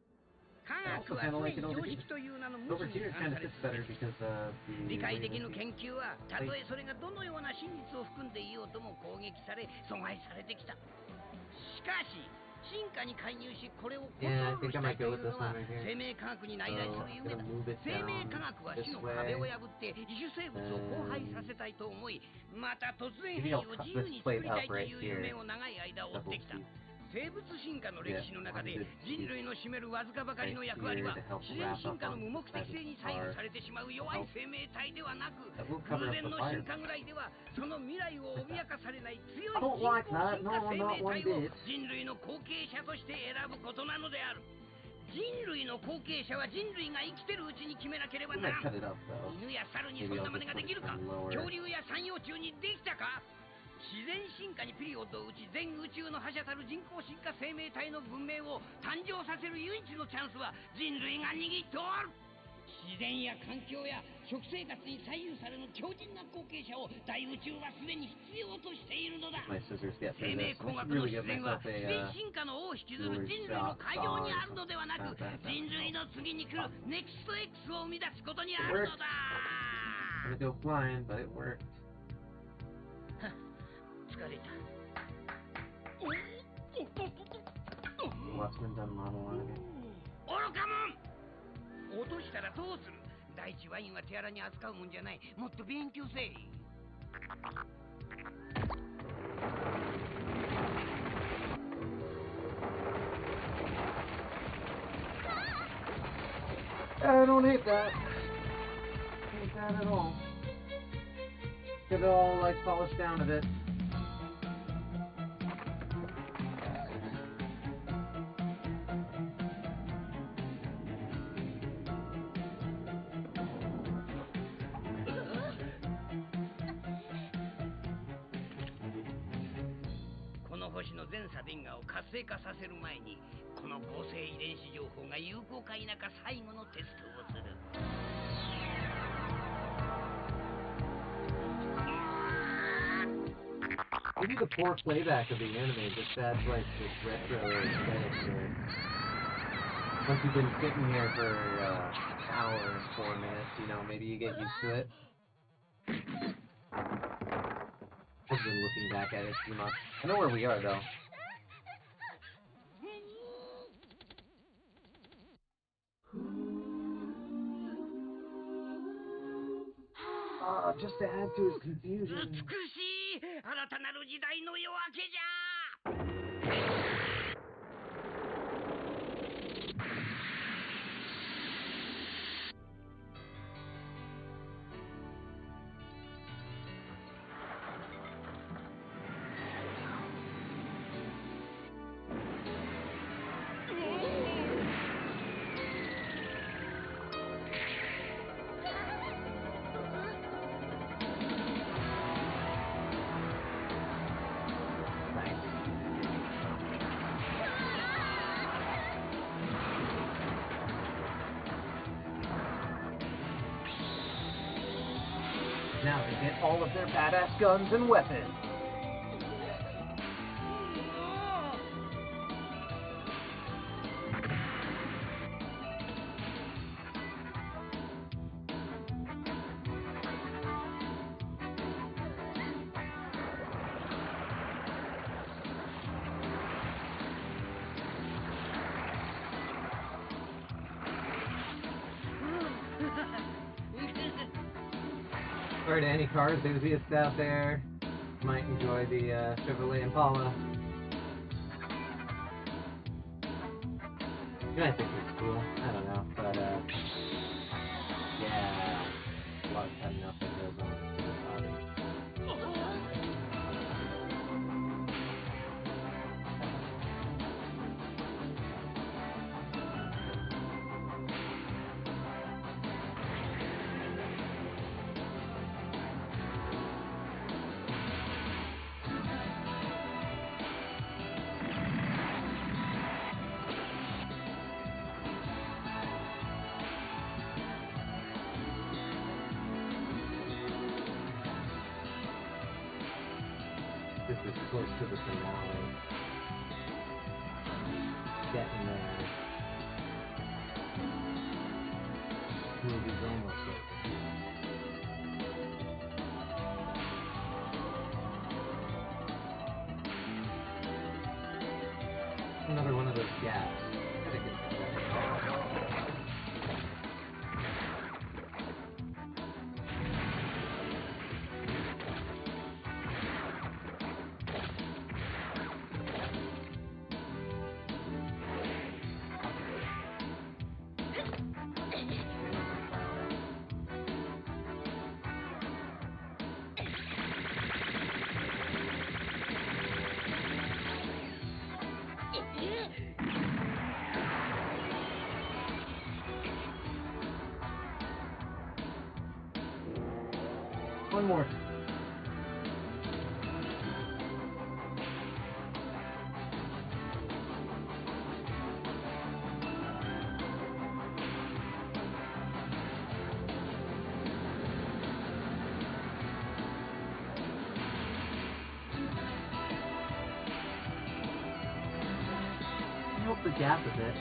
科 I 学 also は kind of 常 like に it over 常 here. 識という名の無 Over 知に here 反 kind さ of れ fits 続 better け because the 理解 way 的 they な do 研究はたとえそれがどのような真実を含んでいようとも攻撃され阻害されてきた。しかし進化に介入しこれをコント Yeah, I ロール think し I た might いと go い with う this の one が right here. 生命科学に内 So 在する I'm 夢だ。 gonna move it 生命 down 科学は this 死の way. 壁を破って異種生物を荒廃させたいと思い、また突然 Maybe 変 I'll 異を cut 自由 this に作 plate りた up いと right いう here. 夢を長い間追って Double きた。 C. 生物進化の歴史の中で Yeah, 人類の占めるわずかばかりの役割は自然進化の無目的性に左右されてしまう弱い生命体ではなく、偶然の進化ぐらいではその未来を脅かされない強い I 人 don't 工 like 進 that. 化 No, 生 not 命 one 体を bit. 人類の後継者として選ぶことなのである。人類の後継者は人類が生きてるうちに決めなければ We な might らん。 cut it up though. 犬や猿にそんな真似ができるか。 Lower. 恐竜や三葉虫にできたか。自然進化にピリオドを打ち全宇宙の覇者たる人工進化生命体の文明を誕生させる唯一のチャンスは人類が握っておる。自然や環境や食生活に左右されぬ強靭な後継者を大宇宙はすでに必要としているのだ。 My scissors get 生 through 命 this. 工 I 学 should の really 自 get 然は myself 自 a 然進化の尾を引きずる人類の過剰にあるのではなく、人類の次に来るネクスト X を生み出すことにあるのだ。 I'm gonna go flying, but it worked. 疲れた。 Watchman done monologue. 愚かもん。落としたらどうする。第一ワインは手荒に扱うもんじゃない。もっと勉強せい。 I don't hate that. Hate that at all. Get it all like polished down a bit.この星の全サディンガを活性化させる前にこの合成遺伝子情報が有効か否か最後のテストをする。 Maybe the poor playback of the anime just adds like this retro aesthetic to it. Once you've been sitting here for an hour and 4 minutes, you know, maybe you get used to it. I've been looking back at it too much. I know where we are though. Just to add to his confusion. 美しい新たなる時代の夜明けじゃ。 Now to get all of their badass guns and weapons. Sorry to any car enthusiasts out there. You might enjoy the Chevrolet Impala. You might think it's cool. I don't know, but yeah, a lot of cutting up that goes on in this hobby. This is close to the finale. Getting there. Movie's almost over. Another one of those gaps. Gotta get to that. One more. Help the gap a bit.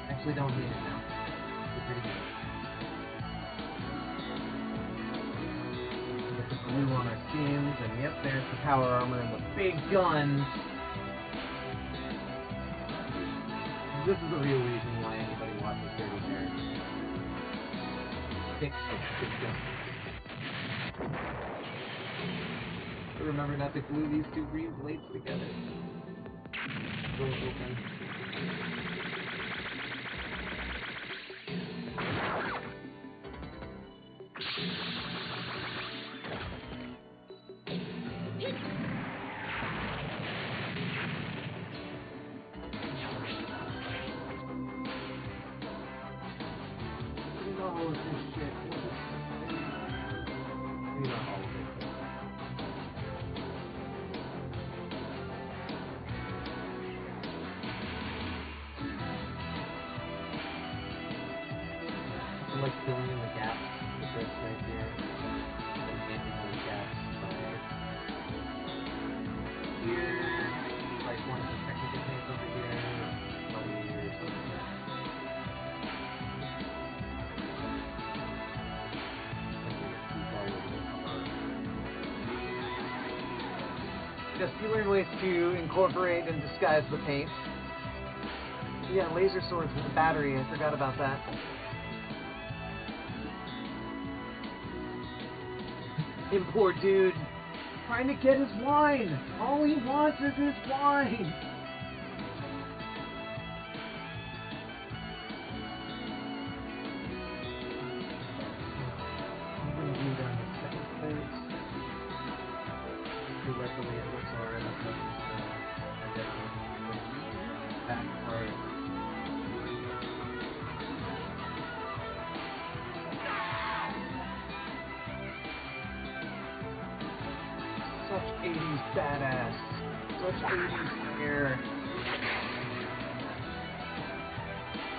Actually, don't need it now. It's pretty good. Get the glue on our skins, and yep, there's the power armor and the big guns. This is the real reason why anybody watches Dirty Nerd. Big guns. So remember not to glue these two green blades together. Go open. All of this shit. Maybe not all of it. I like filling in the gaps with this right here. And painting those gaps by here. Like one of the technical paints over here. Bloody or something. Yes, you learn ways to incorporate and disguise the paint. Yeah, laser swords with a battery, I forgot about that. And poor dude, trying to get his wine! All he wants is his wine! I'm gonna read on the second phase. Luckily it looks alright. I definitely back part. Such 80s badass. Such 80s hair.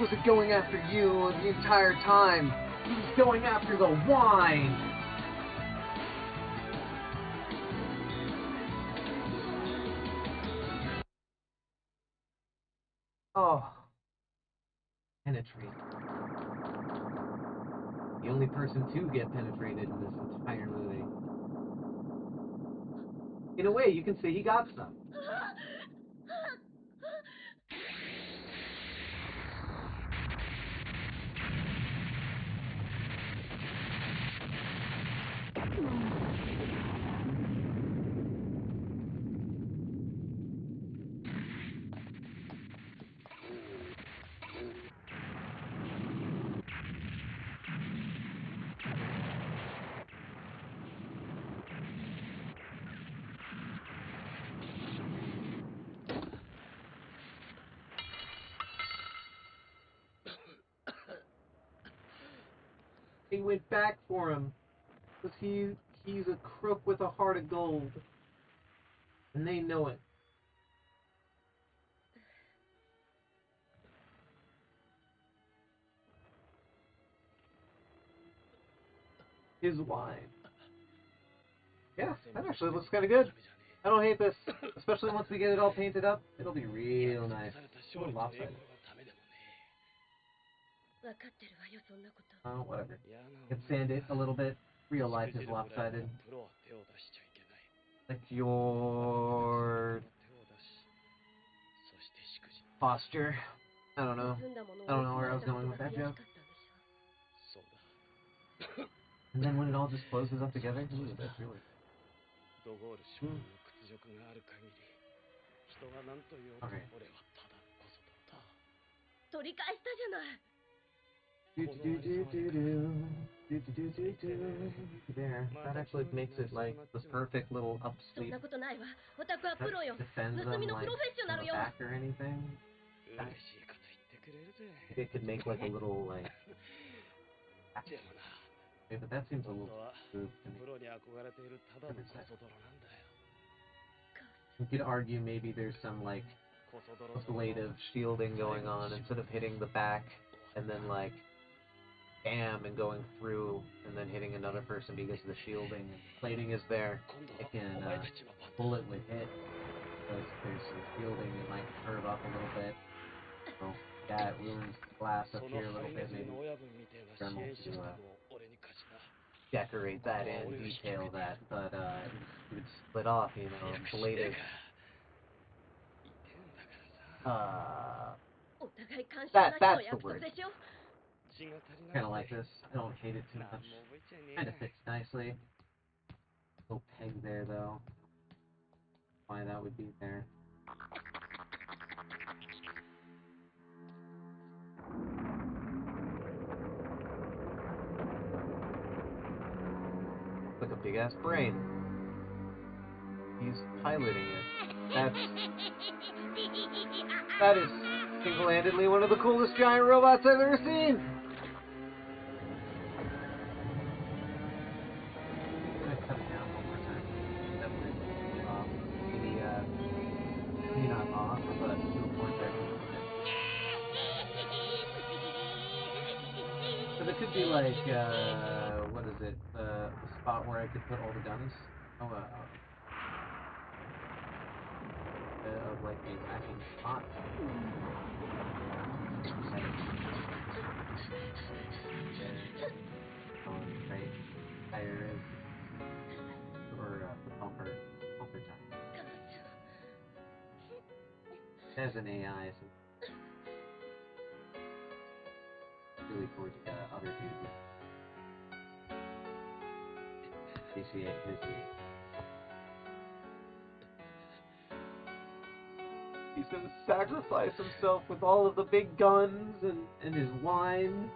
Wasn't going after you the entire time. He was going after the wine. Oh. Penetrate. The only person to get penetrated in this entire movie. In a way, you can say he got some. They went back for him. Because he's a crook with a heart of gold. And they know it. His wine. Yeah, that actually looks kind of good. I don't hate this. Especially once we get it all painted up. It'll be real nice. A little lopsided. Oh, whatever. Can sand it a little bit. Real life is lopsided. Like your posture. I don't know. I don't know where I was going with that joke. And then when it all just closes up together, ooh, that's really. Okay. There. That actually makes it like the perfect little upsleep that defends them like from the back or anything. It could make like a little like. Okay, but that seems a little smooth to me. You could argue maybe there's some like ablative shielding going on instead of hitting the back and then like bam and going through and then hitting another person because the shielding plating is there. It can bullet would hit because there's some shielding. It might curve up a little bit. So yeah, it ruins the glass up here a little bit. Maybe Dremel to decorate that in, detail that, but it would split off, you know, bladed. That's the word. Kind of like this. I don't hate it too much. Kind of fits nicely. Little peg there, though. Why that would be there. Like a big ass brain. He's piloting it. That is single-handedly one of the coolest giant robots I've ever seen. I'm gonna cut it down one more time. Definitely off. Maybe not off, but to a point that but it could be like what is it? The spot where I could put all the guns. Oh, of like a matching spot. Right, tires or the bumper time. As an AI, so really towards other dudes. Appreciate his. He's gonna sacrifice himself with all of the big guns and his wine.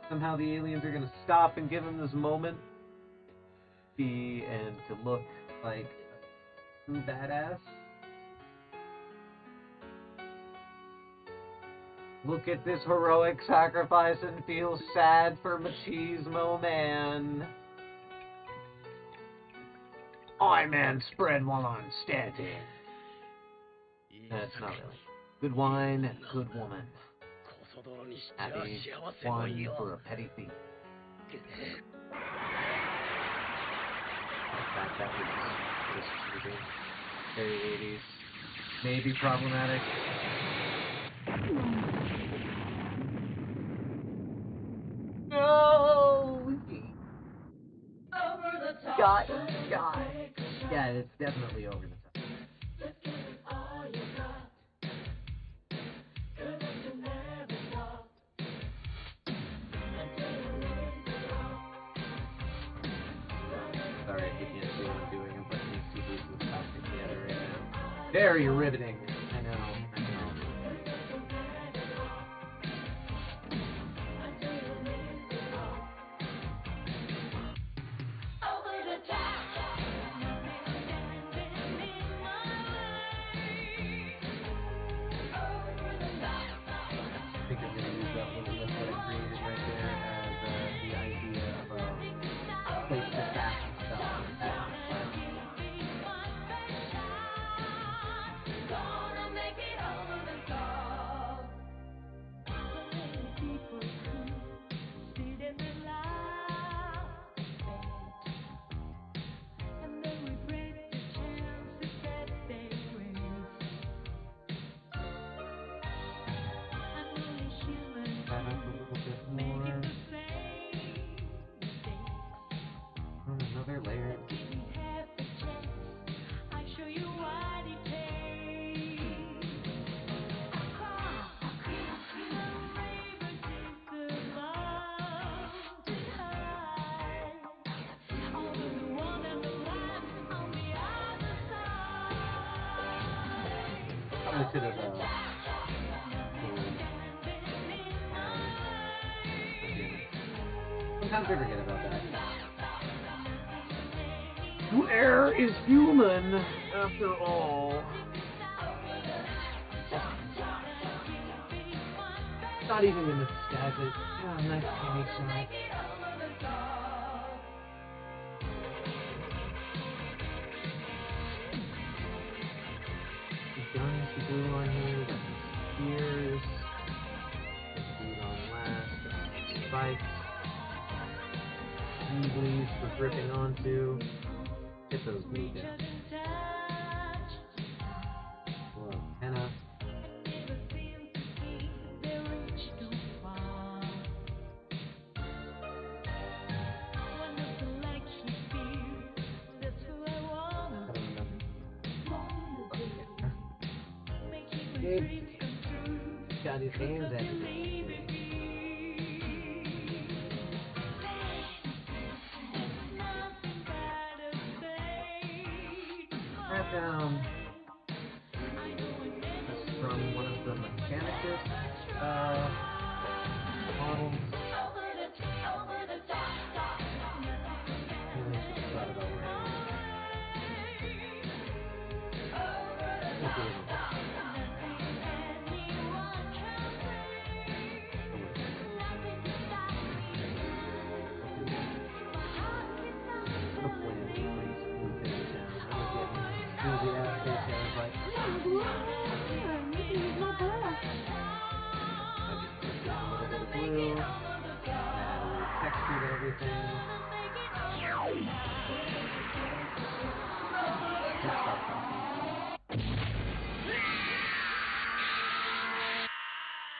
Somehow the aliens are gonna stop and give him this moment. And to look like a true badass. Look at this heroic sacrifice and feel sad for Machismo Man. I man spread while I'm standing. That's not really. Good wine and good woman. Happy one for a petty thief. That was very 80s. Maybe problematic. No! Over the top. God. Yeah, it's definitely over the top. Sorry, you can't see what I'm doing. I'm putting these two pieces of plastic together right now. Very riveting. I know. I think I'm going to use that little list that I created right there as the I could have, sometimes I forget about that. Where is human, after all? Not even gonna disguise it. Oh, nice penny shot. The guns he blew on here, got the spears, he blew on last, got the spikes, Weasley's for gripping onto. Get those blue down. Whoa, antenna. Got his hands everywhere. I found this from one of the Mechanicus models.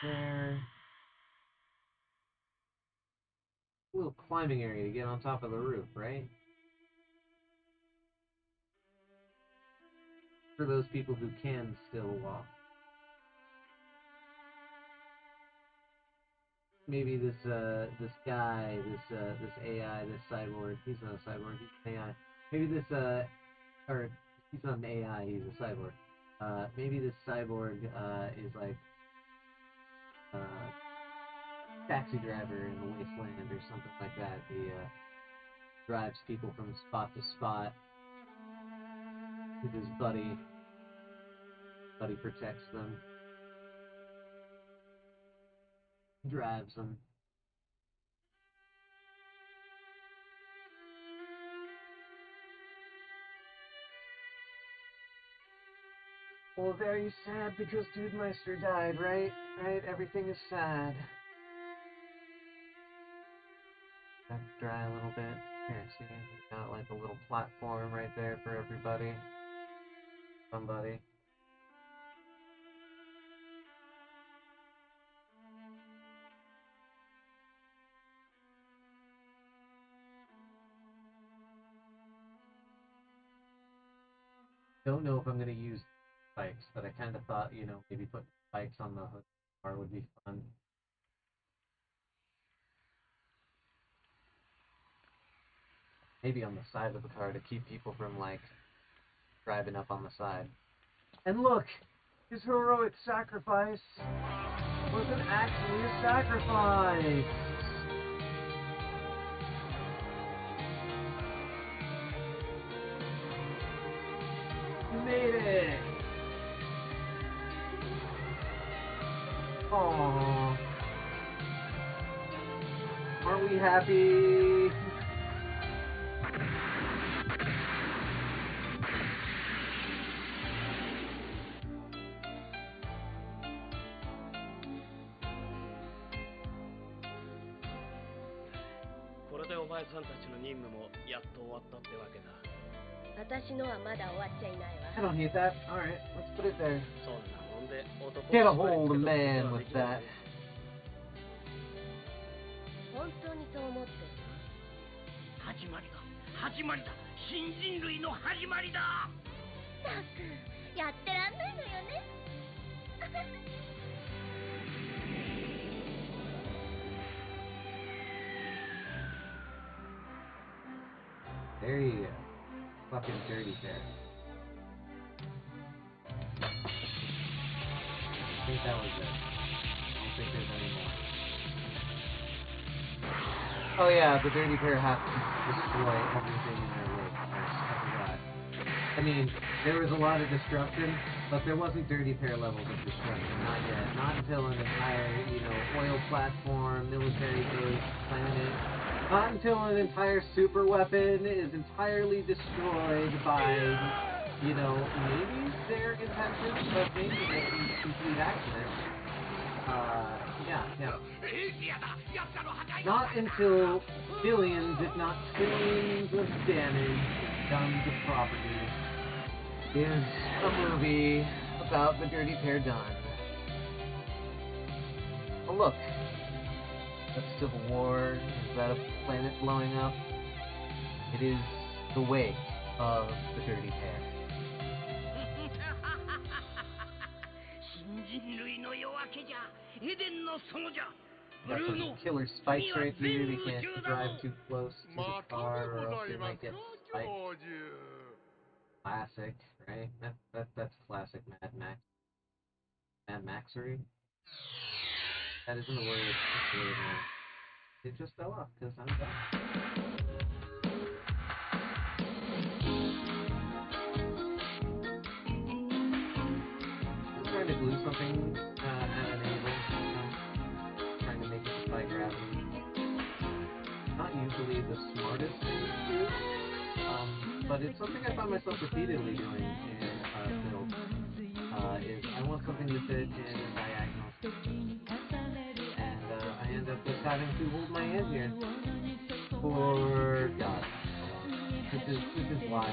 There. A little climbing area to get on top of the roof, right? For those people who can still walk. Maybe this guy, this AI, this cyborg, he's not a cyborg, he's an AI. Maybe this or he's not an AI, he's a cyborg. Maybe this cyborg is like taxi driver in the wasteland or something like that. He drives people from spot to spot with his buddy. Buddy protects them. Drives them. Well, very sad because Dude Meister died, right? Right? Everything is sad. Let it dry a little bit. Here, see? We've got like a little platform right there for everybody. Somebody. Don't know if I'm going to use spikes, but I kind of thought, you know, maybe put spikes on the hood car would be fun. Maybe on the side of the car to keep people from, like, driving up on the side. And look! His heroic sacrifice wasn't actually a sacrifice! You made it! Aww. Aren't we happy? I don't hate that. Alright, let's put it there. Get a hold of man with that. 本当にそう思ってるの？始まりだ。新人類の始まりだ。ったく、やってらんないのよね。There you go. Fucking dirty pair. That was it. I don't think there's any more. Oh yeah, the dirty pair have to destroy everything in their wake. I forgot. I mean, there was a lot of destruction, but there wasn't dirty pair levels of destruction. Not yet. Not until an entire, oil platform, military base, planet. Not until an entire super weapon is entirely destroyed by, maybe their intentions, but maybe a complete accident. Yeah. Not until billions, if not trillions of damage done to property is a movie about the dirty pair done. Oh look, that's Civil War. Is that a planet blowing up? It is the wake of the dirty pair. Got some killer spikes right here. They can't drive too close to the car or else they might get spiked. Classic, right? That's classic Mad Max. Mad Maxery? That isn't a word. It's a word now. It just fell off because I'm done. I'm trying to glue something at an angle. Trying to make it defy gravity. Not usually the smartest thing to do, but it's something I find myself repeatedly doing in builds. Is I want something to fit in a diagonal system, and I end up just having to hold my hand here for God. This is why I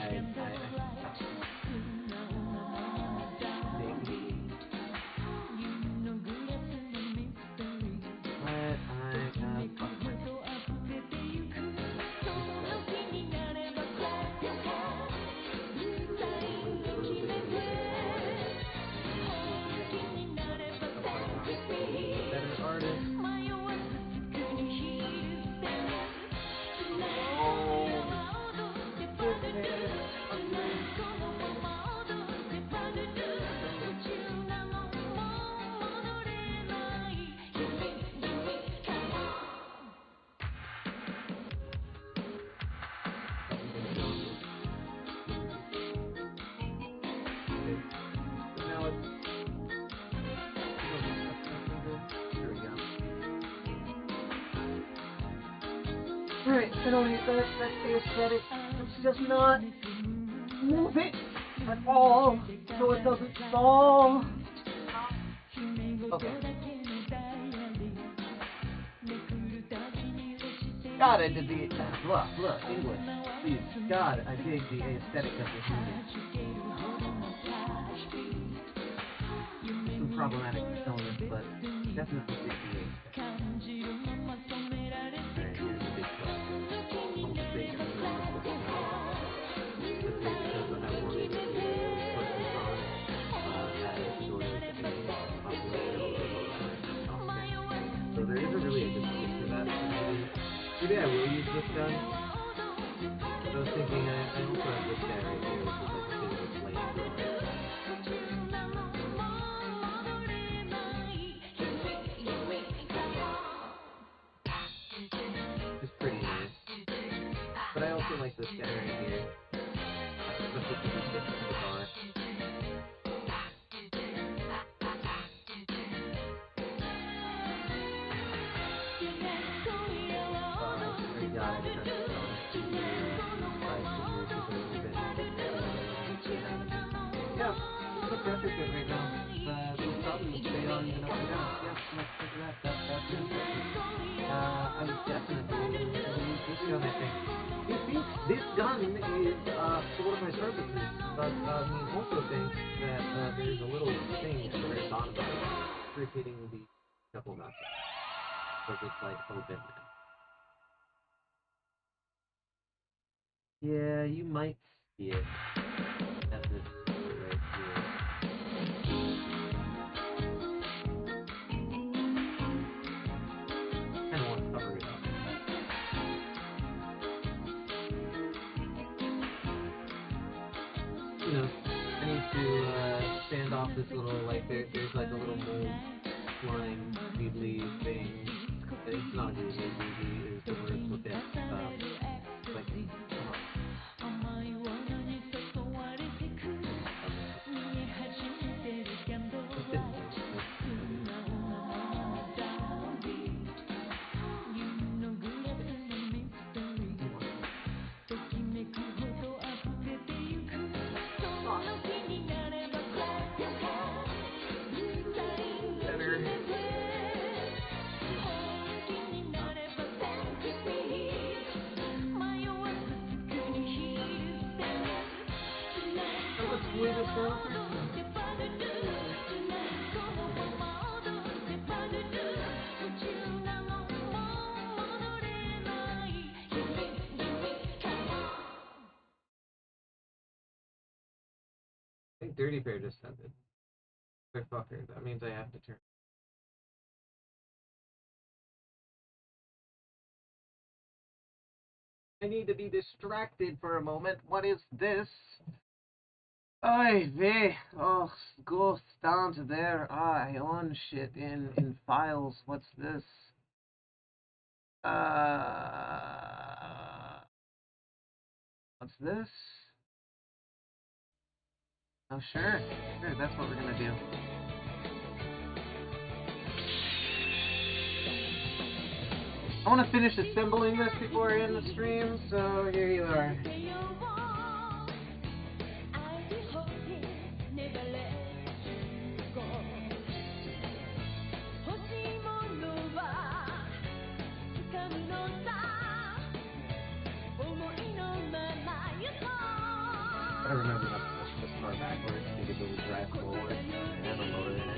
Alright, I don't need that. That's the aesthetic. Let's just not move it at all so it doesn't fall. Okay. God, I did the... Look, English. Please, God, I dig the aesthetic of this movie. Some problematic elements, but definitely dig the aesthetic. Alright, here's the big question. Almost big because of I wanted to put this on as sort of a so there isn't really a good place for that. Maybe I will use this gun. I was thinking I also have this guy right here, which is like a bit of a flamethrower. It's pretty nice. But I also like this guy right here. Especially because he fits to the bar. Pressure fit right now. Those probably will stay on even up and down. Yeah, let's look at that. That's interesting. I would definitely use this gun, I think. You see, this gun is for one of my purposes, but we also think that there's a little thing at the very bottom of it, irritating the couple nuts. Because it's like open now. Yeah, you might see it at this right here. I don't want to cover it up. You know, I need to stand off this little, like, there's like a little mold flying weebly thing. It's not weebly, weebly is the word for this. Like, come on. I think Dirty Bear just sent it. Fucker, that means I have to turn. I need to be distracted for a moment. What is this? Oy vey. Oh, go down to there. I own shit in files. What's this? What's this? Oh, sure. Sure, that's what we're gonna do. I want to finish assembling this before I end the stream, so here you are. I don't remember not to push this far backwards because it will drive forward and have a motor in it.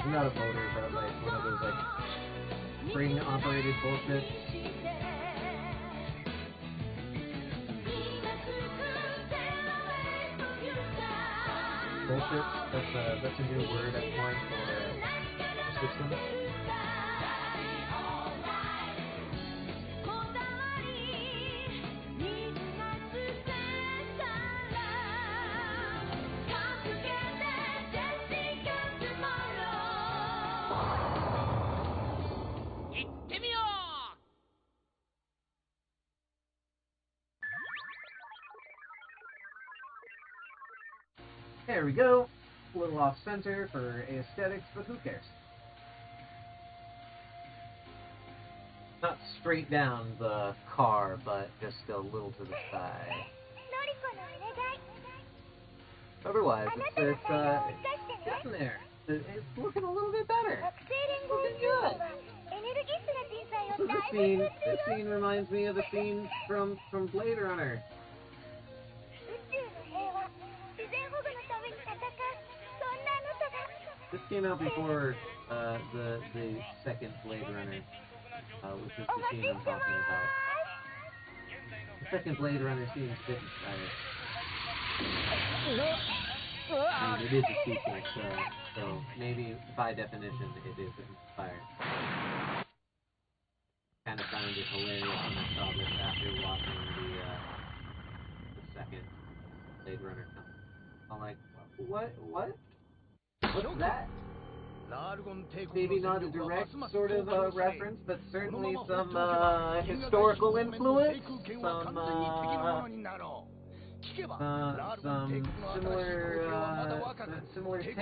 Not a motor, but like one of those like spring operated bullshit. Bullshit? That's a new word at point for system. There we go. A little off center for aesthetics, but who cares? Not straight down the car, but just a little to the side. Otherwise, it's getting there. It's looking a little bit better. It's looking good. So this scene reminds me of the scene from Blade Runner. This came out before the second Blade Runner, which is the scene I'm talking about. The second Blade Runner seems a bit inspired. I mean, it is a sequel, so maybe by definition it is inspired. Kind of found it hilarious when I saw this after watching the second Blade Runner film. I'm like, what? What's that? Maybe not a direct sort of reference, but certainly some historical influence, some similar taste.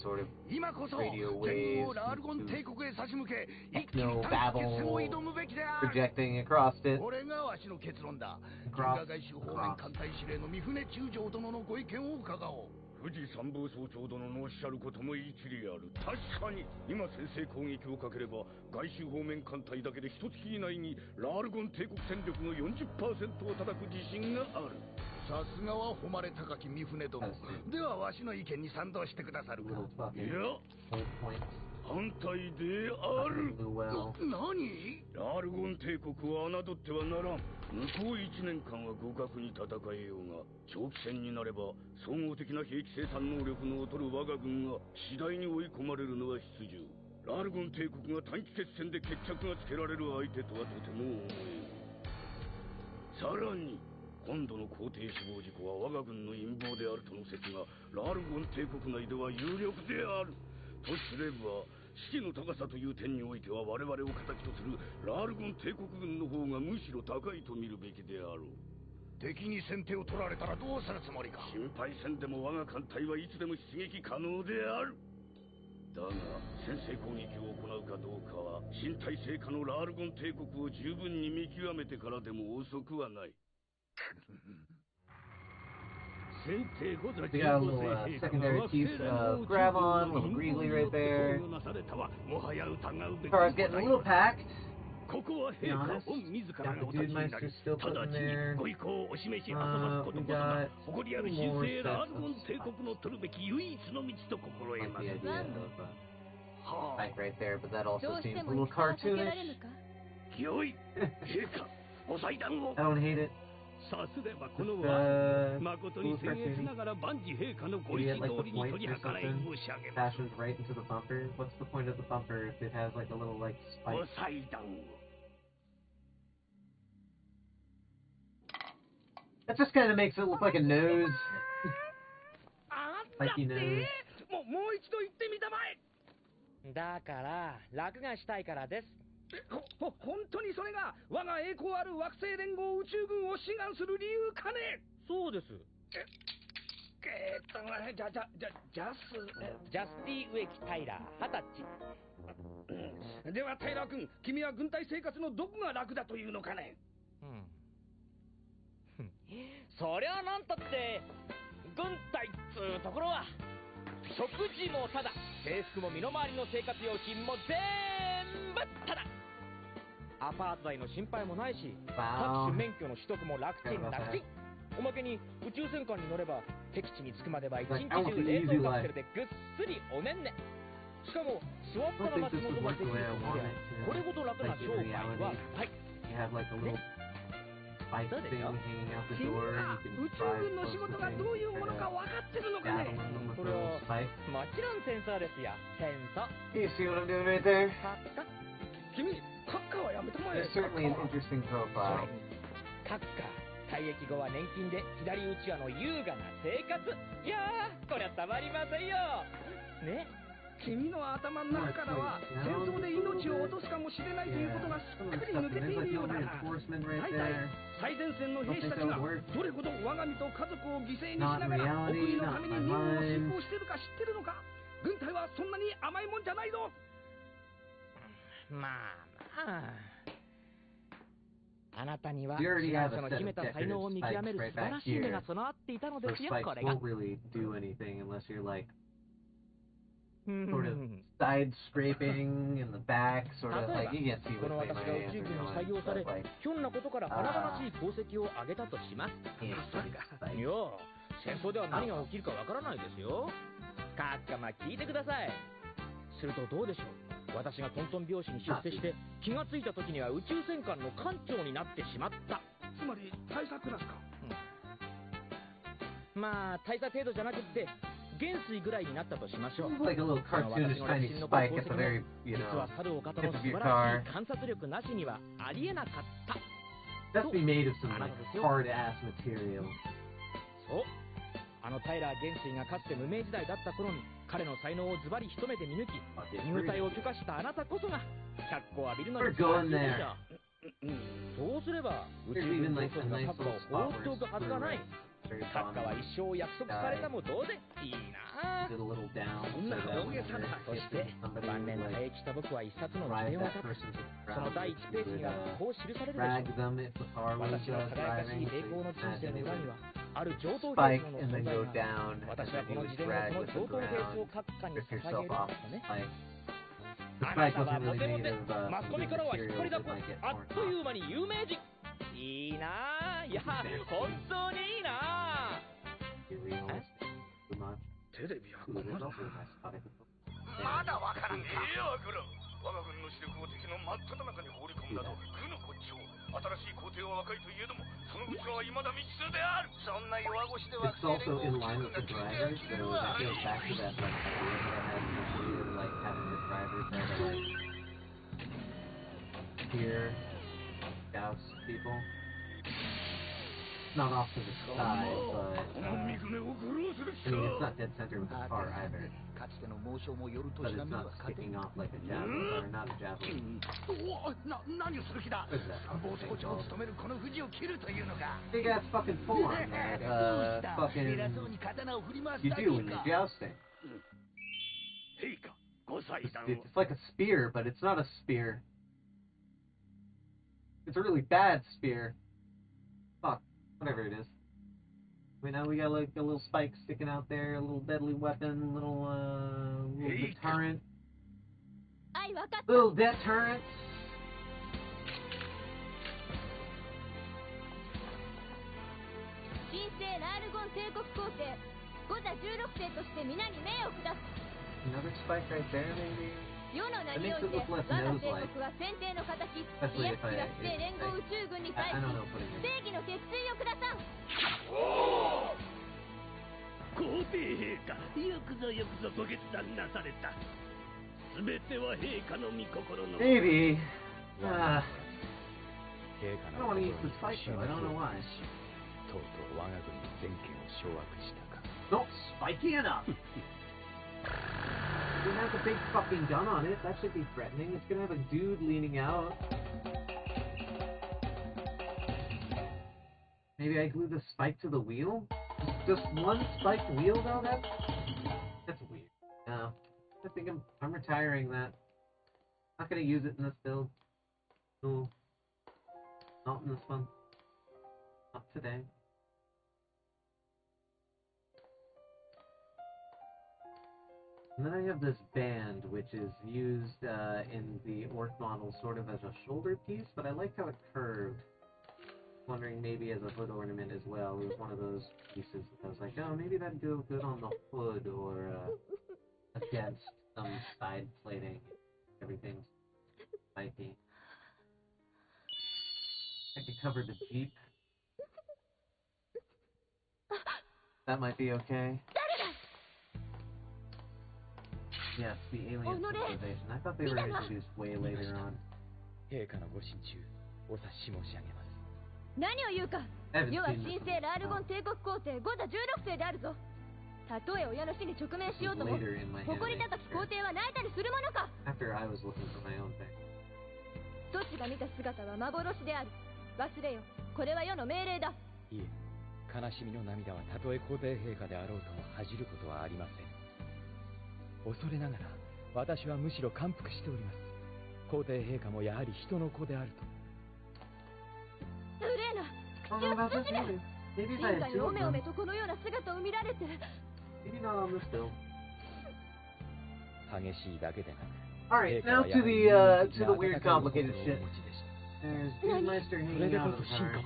Sort of radio waves, techno babble projecting across it. Across. 富士参謀総長殿のおっしゃることも一理ある。確かに今先制攻撃をかければ外周方面艦隊だけで一月以内にラールゴン帝国戦力の 40% を叩く自信がある。さすがは誉れ高き三船殿。ではわしの意見に賛同してくださるか。いや反対である。何？ラールゴン帝国は侮ってはならん。向こう1年間は互角に戦えようが、長期戦になれば総合的な兵器生産能力の劣る我が軍が次第に追い込まれるのは必需。ラールゴン帝国が短期決戦で決着がつけられる相手とはとても思えん。さらに今度の皇帝死亡事故は我が軍の陰謀であるとの説がラールゴン帝国内では有力であるとすれば、士気の高さという点においては我々を敵とするラールゴン帝国軍の方がむしろ高いと見るべきであろう。敵に先手を取られたらどうするつもりか。心配せんでも我が艦隊はいつでも出撃可能である。だが先制攻撃を行うかどうかは新体制下のラールゴン帝国を十分に見極めてからでも遅くはない。先手ござ We got a little secondary piece of grab on, a little greely right there. Car's getting a little packed. ここは陛下御自らのお立ちになり、直ちにご意向をお示しあそばすことこそが誇りある新生ラールゴン帝国の取るべき唯一の道と心得ます。 Spike right there, but that also seems a little cartoonish. よい、陛下、ご祭壇を。 I don't hate it. さすればこのは誠に僭越ながら万事陛下のご意思通りに取り計らい申し上げます。 Fashions right into the bumper. What's the point of the bumper if it has like a little like spike? ご祭壇を。 That just kind of makes it look like a nose. Spiky nose. もう一度言ってみたまえ。だから楽がしたいからです。本当にそれが我が栄光ある惑星連合宇宙軍を志願する理由かね。そうです。ジャスティ植木タイラー20歳。ではタイラー君、君は軍隊生活のどこが楽だというのかね。そりゃなんたって軍隊っつうところは食事もただ、制服も身の回りの生活用品も全部ただ。アパート代の心配もないし、各種免許の取得も楽ちん楽ちん。おまけに宇宙戦艦に乗れば敵地に着くまでは一日中冷凍カプセルでぐっすりおねんね。しかも座ったまま仕事ができることで、これほど楽な商売はない。そうですよ。君は宇宙軍の仕事がどういうものか分かってるのかね。それはもちろん戦争ですよ。戦争。You see what I'm doing right there? 君、カッカはやめたまえ。 It's certainly an interesting profile. カッカ退役後は年金で左打ち輪の優雅な生活。いやー、こりゃたまりませんよ。ね。君の頭の中からは戦争で命を落とすかもしれないということがすっかり抜けているようだな。大体最前線の兵士たちがどれほど我が身と家族を犠牲にしながらお国のために任務を遂行しているか知ってるのか。軍隊はそんなに甘いもんじゃないぞ。まああなたには志願者の秘めた才能を見極める素晴らしい目が備わっていたのですよ。これがsort of side scraping in the back, sort of like you can't see what's like my hands are going, but like ひょんなことから華々しい功績を挙げたとします。いや、戦争では何が起きるかわからないですよ。かっかま聞いてください。するとどうでしょう。私がトントン拍子に出世して気がついた時には宇宙戦艦の艦長になってしまった。つまり大佐クラスか。まあ大佐程度じゃなくって元帥ぐらいになったとしましょう。like a little cartoonish tiny spike at the very, you know, 実は猿岡田の tip 素 of 晴 your ら car. しい観察力なしにはありえなかった。 That's be made of some like hard ass material. そう。あのタイラー元帥がかつて無名時代だった頃に彼の才能をズバリ一目で見抜き入隊を許可したあなたこそが脚光を浴びるのにふさわしいでしょう。そうすれば宇宙軍の総がカッカを放っておくはずがない。カッカは一生約束されたも同然。いいなぁ。そして晩年退役した僕は一冊の辞典を書く。その第1ページにはこう記されるでしょう。私の輝かしい栄光の人生の裏にはある上等兵士の存在が。私はこの辞典をその上等兵士をカッカに捧げるとね。あなたはモテモテ、マスコミからは引っ張りだこ、あっという間に有名人。いいなぁ。いや、本当にいいなぁ。テレビはこんなだ。まだわからんか。我が軍の主力を敵の真っ只中に放り込むなど愚の骨頂。新しい皇帝は若いといえどもその後ろは未だ未知数である。そんな弱腰では It's also in line with the driver, so that goes back to that like idea that I had initially, like having the driver try to like steer, douse people. Not off to the side, but I mean it's not dead center with the car either. But it's not sticking off like a javelin, or not a javelin. Big ass fucking form that fucking you do when you're jousting. It's like a spear, but it's not a spear. It's a really bad spear. Fuck, whatever it is. Right now we got like a little spike sticking out there, a little deadly weapon, little deterrent. Little deterrent. 神聖ラールゴン帝国皇帝ゴザ16世として皆に命を下す。 Another spike right there, maybe? 世の名において我が帝国は先帝の敵イエスキが聖連合宇宙軍に対し正義の鉄槌を下さん。皇帝陛下、よくぞよくぞご決断なされた。すべては陛下の御心の。 Maybe. I don't want to use the spike though, I don't know why. とうとう我が軍の全権を掌握したか。 Not spiky enough! It has a big fucking gun on it. That should be threatening. It's gonna have a dude leaning out. Maybe I glue the spike to the wheel? Just one spiked wheel though? That's weird. No. I think I'm retiring that. Not gonna use it in this build. No. Not in this one. Not today. And then I have this band, which is used in the orc model sort of as a shoulder piece, but I like how it curved. Wondering maybe as a hood ornament as well. It was one of those pieces that I was like, oh, maybe that'd go good on the hood or against some side plating. Everything's spiky. I could cover the Jeep. That might be okay. Yes, the alien civilization. I thought they were introduced way later on. 陛下のご心中、お察し申し上げます。何を言うか。世は神聖ラールゴン帝国皇帝ゴザ16世であるぞ。たとえ親の死に直面しようとも、誇り高き皇帝は泣いたりするものか。After I was looking for my own thing. トシが見た姿は幻である。忘れよ。これは世の命令だ。いえ、悲しみの涙はたとえ皇帝陛下であろうとも恥じることはありません。恐れながら私はむしろ感服しております。皇帝陛下もやはり人の子であると。無礼な口を慎め。人家におめおめとこのような姿を見られて。Maybe not on this build. 激しいだけでなく。Alright, now to the weird complicated shit. There's Beastmaster hanging out of the car.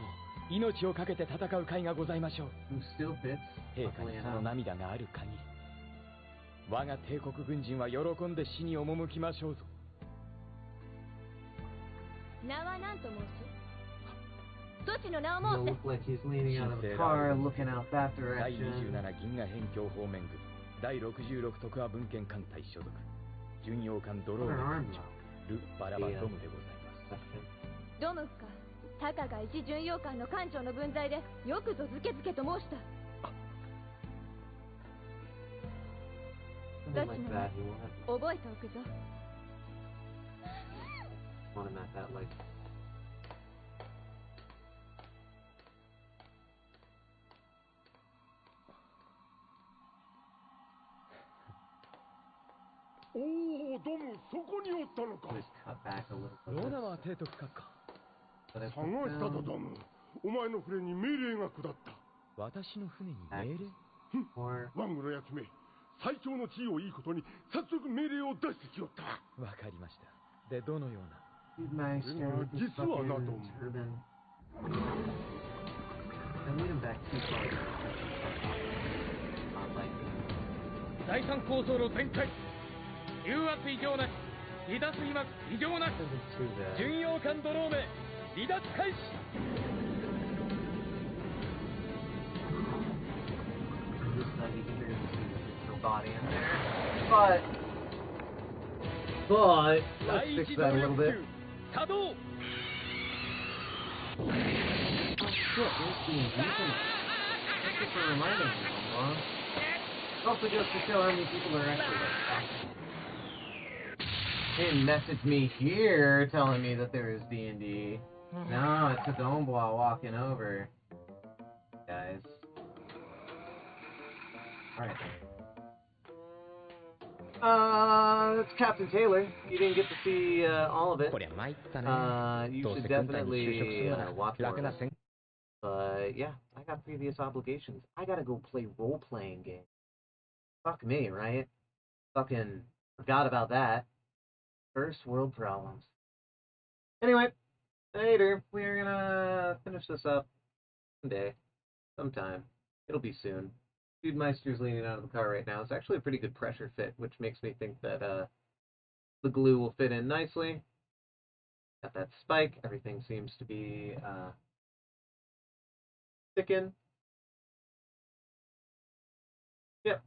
命をかけて戦う甲斐がございましょう。Who still fits. 陛下にその涙がある限り。我が帝国軍人は喜んで死に赴きましょうぞ。名は何と申す？どっちの名を申せ。Look like he's leaning out of the car, looking out that 第 direction. 27銀河辺境方面軍第66特派文献艦隊所属巡洋艦ドローン艦長ル・バラバドムでございます。ドムか。たかが一巡洋艦の艦長の分際でよくぞズケズケと申した。Something like that. He won't have 覚えておくぞ。want him at that like. おお、ドム、そこにおったのか。 Just cut back a little ロー bit. ナは提督閣下。 But I 探 put したと down ドム。お前の船に命令が下った。私の船に命令？ more. ワングのやつめ、最長の地位をいいことに早速命令を出してきよった。わかりました。で、どのような？ Beastmaster with his 実はな、ド fucking ム。 turban. I need him back too far. Not like 第三構想路全開。誘圧異常なし。離脱今異常なし Isn't too bad. 巡洋艦ドローメ離脱開始 This time you can barely see the physical body in there. But let's 第 fix 一 that 動 a little 力 bit. 球作動 Oh shit, there's the engagement. Thank you for reminding me, Mom. Also goes to show how many people are actually like active. They didn't message me here telling me that there is D&D. No, it's a Dombois walking over. Guys. Alright. That's Captain Taylor. You didn't get to see all of it. You should definitely watch more of it. But yeah, I got previous obligations. I gotta go play role-playing games. Fuck me, right? Fucking forgot about that. First world problems. Anyway, later, we're gonna finish this up someday. Sometime. It'll be soon. Dude Meister's leaning out of the car right now. It's actually a pretty good pressure fit, which makes me think that the glue will fit in nicely. Got that spike. Everything seems to be sticking. Yep.